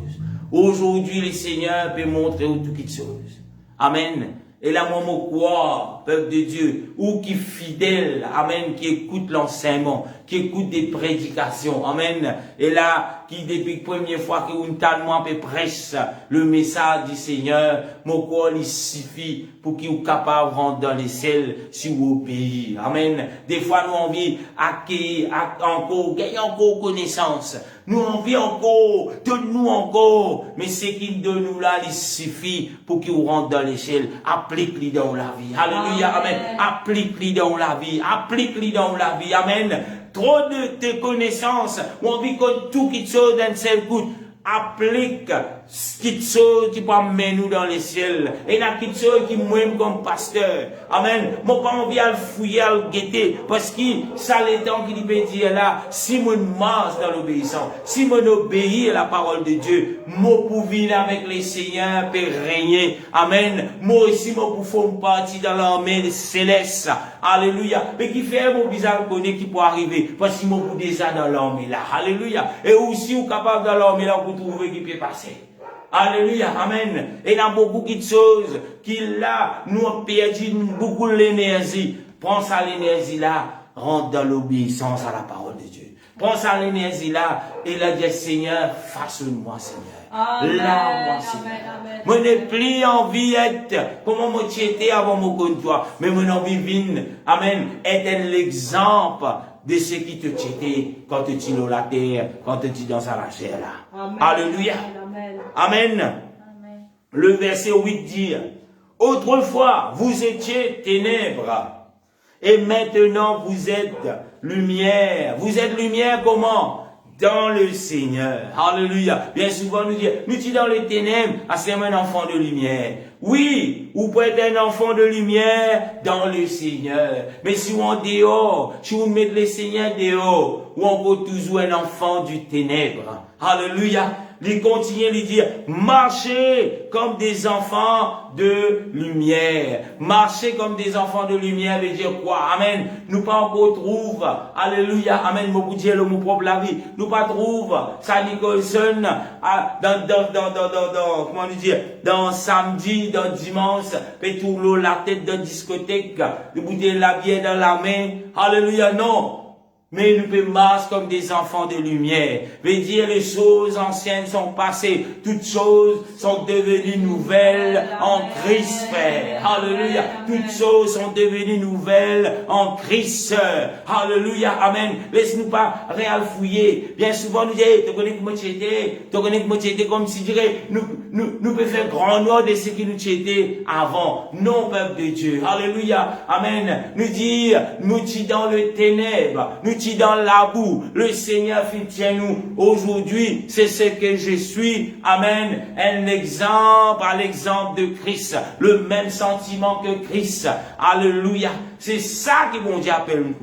Aujourd'hui, le Seigneur peut montrer toutes les choses. Amen. Et là, moi, me croire, peuple de Dieu, ou qui fidèle, amen, qui écoute l'enseignement, qui écoute des prédications, amen. Et là, qui depuis la première fois que une telle moi peut prêcher le message du Seigneur, mon corps, il suffit pour qu'il soit capable de rentrer dans les ciels si vous obéissez. Amen. Des fois, nous envie acquérir, encore, gagner encore connaissance. Nous envie encore, donne-nous encore. Mais ce qu'il donne nous là, il suffit pour qu'il rentre dans l'échelle. Applique-le dans la vie. Alléluia. Amen. Applique-le dans la vie. Applique-le dans la vie. Amen. Trop de tes connaissances, on vit comme tout qui chose d'un seul coup. Applique ce qui chose qui peut amener nous dans les ciels. Et la qui chose qui m'aime comme pasteur. Amen. Moi pas envie à le fouiller, à le guetter. Parce que ça le temps qu'il peut dire là, si moi marche dans l'obéissance, si moi obéis à la parole de Dieu, moi pour vivre avec les seigneurs peut régner. Amen. Moi aussi, moi pour faire partie dans l'armée céleste. Alléluia. Mais qui fait mon bizarre connaît qui peut arriver. Parce que moi pour déjà dans l'armée là. Alléluia. Et aussi, vous capable dans l'armée là pour trouver qui peut passer. Alléluia, amen. Et il y a beaucoup de choses qui là, nous avons perdu beaucoup l'énergie. Prends ça l'énergie là, rentre dans l'obéissance à la parole de Dieu. Prends ça l'énergie là, et là, dit Seigneur, façonne-moi, Seigneur. Lave-moi, Seigneur. Moi, n'ai plus envie d'être, comment moi j'étais avant mon compte toi, mais mon envie vine, amen, être l'exemple de ce qui te tient quand tu es dans la terre, quand tu es dans la chair là. Amen. Alléluia. Amen. Amen. Le verset 8 dit, autrefois vous étiez ténèbres et maintenant vous êtes lumière. Vous êtes lumière comment? Dans le Seigneur. Alléluia. Bien souvent nous dit, nous sommes dans les ténèbres, c'est un enfant de lumière. Oui, vous pouvez être un enfant de lumière dans le Seigneur. Mais si vous en dehors, si vous mettez le Seigneur dehors, ou encore toujours un enfant du ténèbre. Alléluia. Il continue à lui dire, marchez comme des enfants de lumière. Marchez comme des enfants de lumière veut dire quoi? Amen. Nous pas encore trouve, alléluia, amen, mon Dieu, le mot propre la vie. Nous pas trouve, ça Nicholson, comment nous dire, dans samedi, dans dimanche, fait tout la tête dans discothèque, le bout de la bière dans la main, alléluia, non. Mais nous pouvons marcher comme des enfants de lumière. Veut dire les choses anciennes sont passées. Toutes choses sont devenues nouvelles en Christ, Père. Alléluia. Toutes choses sont devenues nouvelles en Christ. Alléluia. Amen. Laisse-nous pas réal fouiller. Bien souvent nous disons, tu connais que moi t'étais, comme si je dirais, nous pouvons faire grand noir de ce qui nous était avant. Non, peuple de Dieu. Alléluia. Amen. Nous dire, nous sommes dans le ténèbre. Nous dans la boue, le Seigneur tient nous. Aujourd'hui, c'est ce que je suis. Amen. Un exemple à l'exemple de Christ. Le même sentiment que Christ. Alléluia. C'est ça que mon Dieu appelle nous.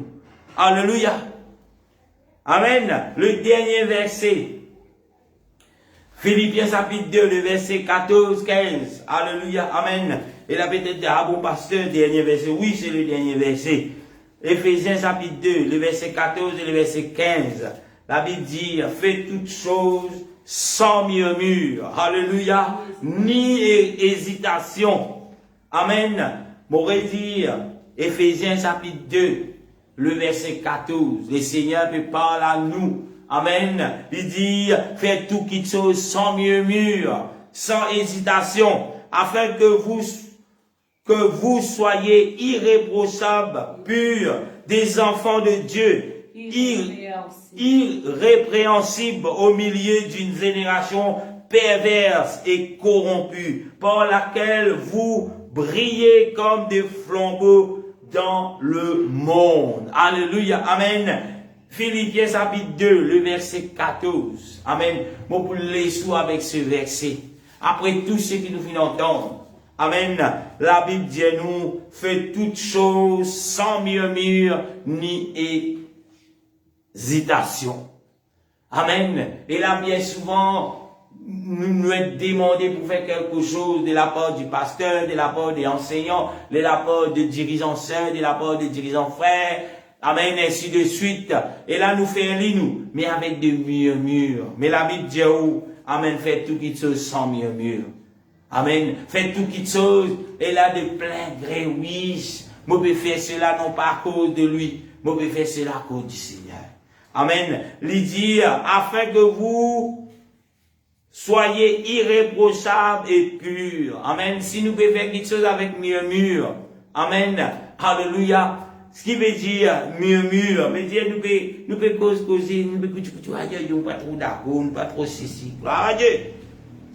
Alléluia. Amen. Le dernier verset. Philippiens chapitre 2, le verset 14-15. Alléluia. Amen. Et là peut-être, ah bon pasteur, dernier verset. Oui, c'est le dernier verset. Éphésiens chapitre 2, le verset 14 et le verset 15. La Bible dit, faites toutes choses sans murmure. Alléluia. Ni hésitation. Amen. M'aurait dit, Éphésiens chapitre 2, le verset 14. Le Seigneur peut parler à nous. Amen. Il dit, faites toutes choses sans murmure, sans hésitation, afin que vous soyez irréprochables, purs, des enfants de Dieu, irrépréhensible au milieu d'une génération perverse et corrompue, par laquelle vous brillez comme des flambeaux dans le monde. Alléluia, amen. Philippiens chapitre 2, le verset 14. Amen. Moi, pour les sous avec ce verset. Après tout ce que nous venons d'entendre. Amen. La Bible dit nous, fait toutes choses sans murmure ni hésitation. Amen. Et là, bien souvent, nous être demandé pour faire quelque chose de la part du pasteur, de la part des enseignants, de la part des dirigeants sœurs, de la part des dirigeants frères. Amen, ainsi de suite. Et là, nous faisons nous, mais avec des murmures. Mais la Bible dit, oh, amen, faites tout qui chose sans murmure. Amen, faites tout qui chose. Et là, de plein gré, oui, moi, je peux faire cela non pas à cause de lui, moi, je peux faire cela à cause du Seigneur. Amen. Il dit, afin que vous soyez irréprochables et purs. Amen. Si nous pouvons faire quelque chose avec murmure. Amen. Alléluia. Ce qui veut dire murmure, veut dire nous pouvons causer, nous pouvons dire, pas trop d'accord, pas trop ceci. Gloire à Dieu.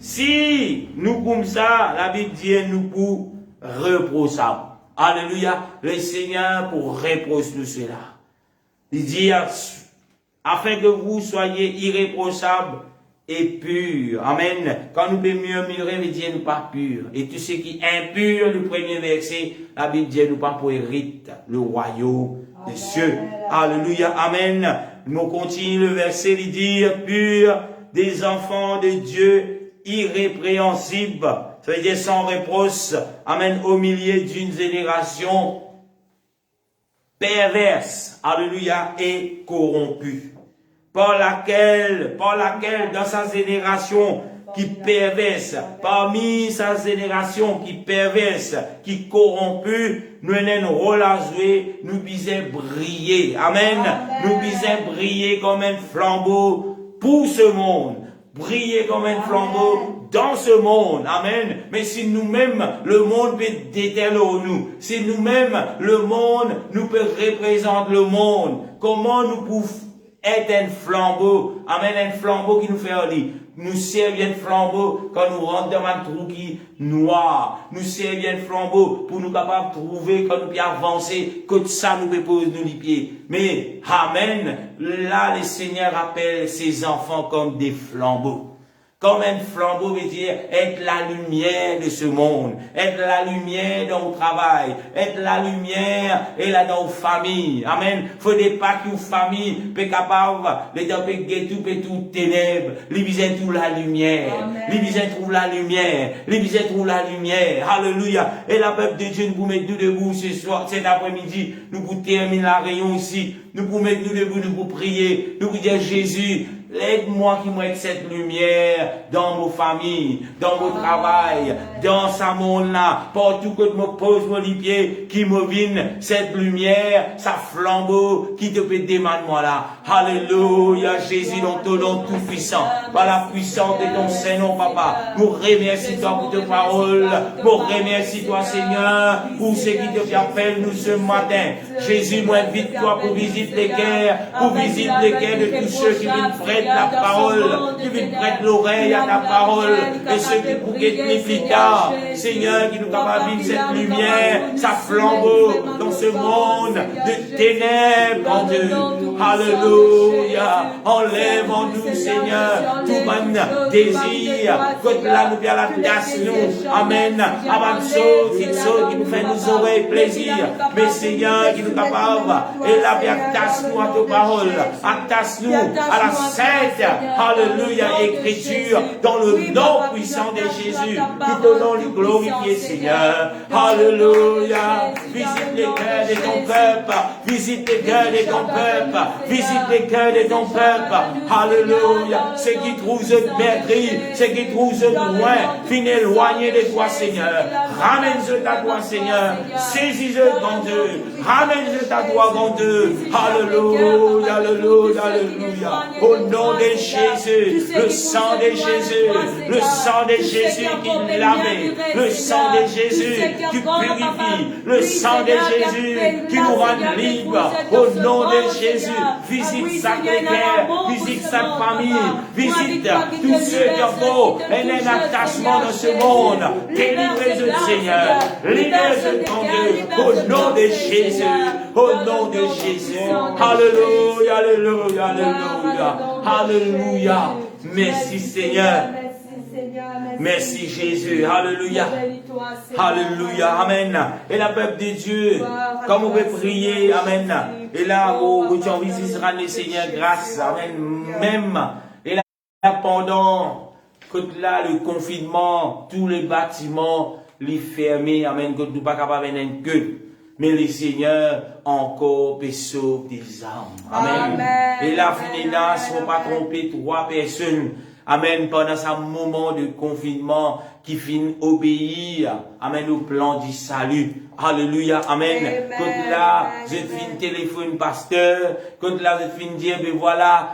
Si nous comme ça, la Bible dit nous pour reprochables. Alléluia. Le Seigneur pour reprocher nous cela. Il dit, afin que vous soyez irréprochables et purs. Amen. Quand nous pouvons murmurer, veut dire nous pas purs. Et tout ce qui est impur, le premier verset, la Bible dit nous pas pour hérite le royaume des cieux. Alléluia. Amen. Nous continuons le verset, il dit purs, des enfants de Dieu irrépréhensibles. Ça veut dire sans reproche. Amen. Au milieu d'une génération perverse. Alléluia. Et corrompue. Par laquelle, dans sa génération qui perverse, parmi sa génération qui perverse, qui corrompue, nous avons un rôle à jouer, nous bisons briller. Amen. Nous bisons briller comme un flambeau pour ce monde. Briller comme un flambeau dans ce monde. Amen. Mais si nous-mêmes, le monde peut déterminer nous. Si nous-mêmes, le monde, nous peut représenter le monde. Comment nous pouvons être un flambeau. Amen, un flambeau qui nous fait aller. Nous servir un flambeau quand nous rentrons dans un trou qui noir. Nous servir un flambeau pour nous capables de trouver quand nous pouvons avancer, que ça nous peut poser nous les pieds. Mais, amen, là le Seigneur appelle ses enfants comme des flambeaux. Comme un flambeau veut dire être la lumière de ce monde, être la lumière dans le travail, être la lumière et là dans nos familles. Amen. Faudrait pas qu'une famille peut capable de dire tout ténèbres, les besoin tout la lumière, les besoin trouve la lumière, les besoin trouve la lumière. Alléluia. Et la peuple de Dieu nous mettre nous debout ce soir, cet après-midi, nous pour terminer la réunion ici, nous pour mettre nous debout, nous pour prier, nous pour dire Jésus, aide-moi qui mette cette lumière dans nos familles, dans mon travail, dans ce monde-là, partout que je me pose mon pied, qui me vienne cette lumière, sa flambeau, qui te peut demander moi là. Alléluia, Jésus, dans ton nom tout puissant, par la puissance de ton Saint-Nom, Papa. Nous remercions toi pour tes paroles. Nous remercions toi, Seigneur, pour ce qui te fait appel nous ce matin. Jésus, moi, invite-toi pour visiter les cœurs, pour visiter les cœurs de tous ceux qui viennent prêter la parole, qui viennent prêter l'oreille à ta parole, et ceux qui pour guetter plus tard, Seigneur, qui nous capable de cette lumière, sa flambeau dans ce monde de ténèbres en Dieu. Alléluia. Enlève en nous, Seigneur, tout mon désir, que là nous bien la tasse nous. Amen. Avant chose qui nous fait nous oreilles plaisir, mais Seigneur, qui nous capable, et là bien tasse nous à ta parole, attache nous à la sainte, alléluia, écriture, dans le nom puissant de Jésus, nous donnons le glorifier, Seigneur. Alléluia. Visite les cœurs de ton peuple, visite les cœurs de ton peuple, visite les cœurs de ton peuple. Alléluia. Ceux qui trouvent perdus, ceux qui trouvent loin, fin éloignés de toi, Seigneur. Ramène-le à toi, Seigneur. Saisis-le, grand Dieu. Ramène-le à toi, grand Dieu. Alléluia, alléluia, alléluia. Au nom nom de Jésus, le sang de Jésus, le sang de Jésus qui lavait, le sang de Jésus qui purifie, le sang de Jésus qui nous rend libres. Au nom de Jésus, visite Sacré-Cœur, visite sa famille, visite tous ceux qui ont un attachement dans ce monde. Délivre-le, Seigneur, libère-le, ton Dieu, au nom de Jésus, au nom de Jésus. Alléluia, alléluia, alléluia, alléluia. Merci Seigneur. Merci Jésus. Alléluia. Alléluia. Amen. Et la peuple de Dieu, comme on peut prier, amen. Et là, où tu visiteras le Seigneur grâce. Amen. Même. Et là, pendant que là, le confinement, tous les bâtiments, les fermés, amen, que nous pas capables de que. Mais le Seigneur encore peut sauver des âmes. Amen. Et la finina, ne faut pas tromper 3 personnes. Amen. Pendant ce moment de confinement qui finit obéir. Amen. Au plan du salut. Alléluia. Amen. Quand là, je finis téléphone pasteur. Quand là, je finis dire, ben voilà,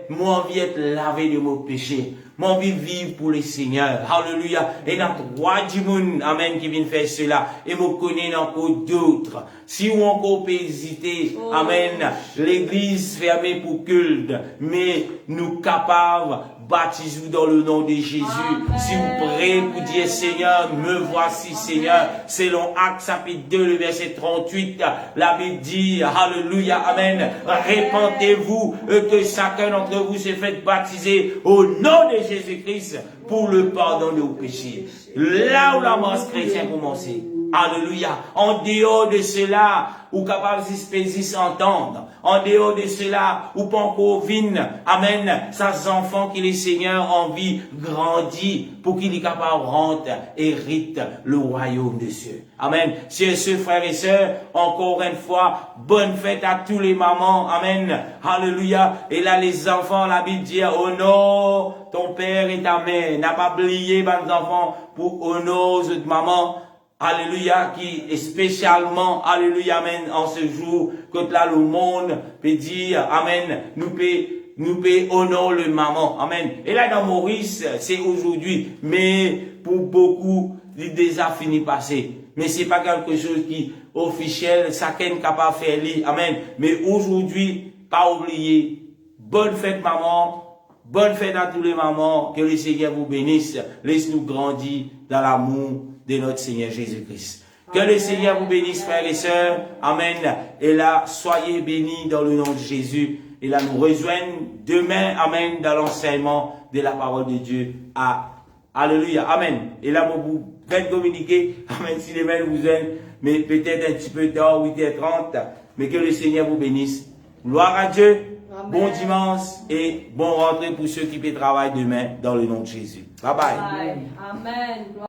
moi envie d'être lavé de mon péché. Moi envie de vivre pour le Seigneur. Alléluia. Et dans 3 du monde, amen, qui viennent faire cela. Et me connaît encore d'autres. Si on encore peut hésiter, amen, l'église fermée pour culte, mais nous capables, baptisez-vous dans le nom de Jésus. Amen. Si vous priez pour dire, Seigneur, me voici, Seigneur. Selon Actes chapitre 2, le verset 38, la Bible dit, alléluia, amen. Répentez-vous, que chacun d'entre vous s'est fait baptiser au nom de Jésus-Christ pour le pardon de vos péchés. Là où la mort chrétienne commence. Alléluia. En dehors de cela, ou capable de s'entendre. En dehors de cela, ou pas encore vine. Amen. Ces enfants qui les Seigneur en vie grandit pour qu'il est capable de rentrer, hérite le royaume des cieux. Amen. Chers frères et sœurs, encore une fois, bonne fête à tous les mamans. Amen. Alléluia. Et là, les enfants, la Bible dit, honore ton père et ta mère. N'a pas oublié, mes enfants, pour honorer votre maman. Alléluia, qui est spécialement, alléluia, amen, en ce jour, que là, le monde peut dire, amen, nous peut honorer le maman, amen. Et là, dans Maurice, c'est aujourd'hui, mais pour beaucoup, il déjà fini passé. Mais c'est pas quelque chose qui, officiel, chacun capable de faire, amen. Mais aujourd'hui, pas oublier, bonne fête, maman, bonne fête à tous les mamans, que le Seigneur vous bénisse, laisse-nous grandir dans l'amour de notre Seigneur Jésus-Christ. Que le Seigneur vous bénisse, frères et sœurs. Amen. Et là, soyez bénis dans le nom de Jésus. Et là, nous rejoignons demain, amen, dans l'enseignement de la parole de Dieu. Alléluia. Amen. Et là, vous faites communiquer, amen, si les mains vous aiment, mais peut-être un petit peu tard, 8h30, mais que le Seigneur vous bénisse. Gloire à Dieu. Amen. Bon dimanche et bon rentrée pour ceux qui peuvent travailler demain dans le nom de Jésus. Bye bye. Amen.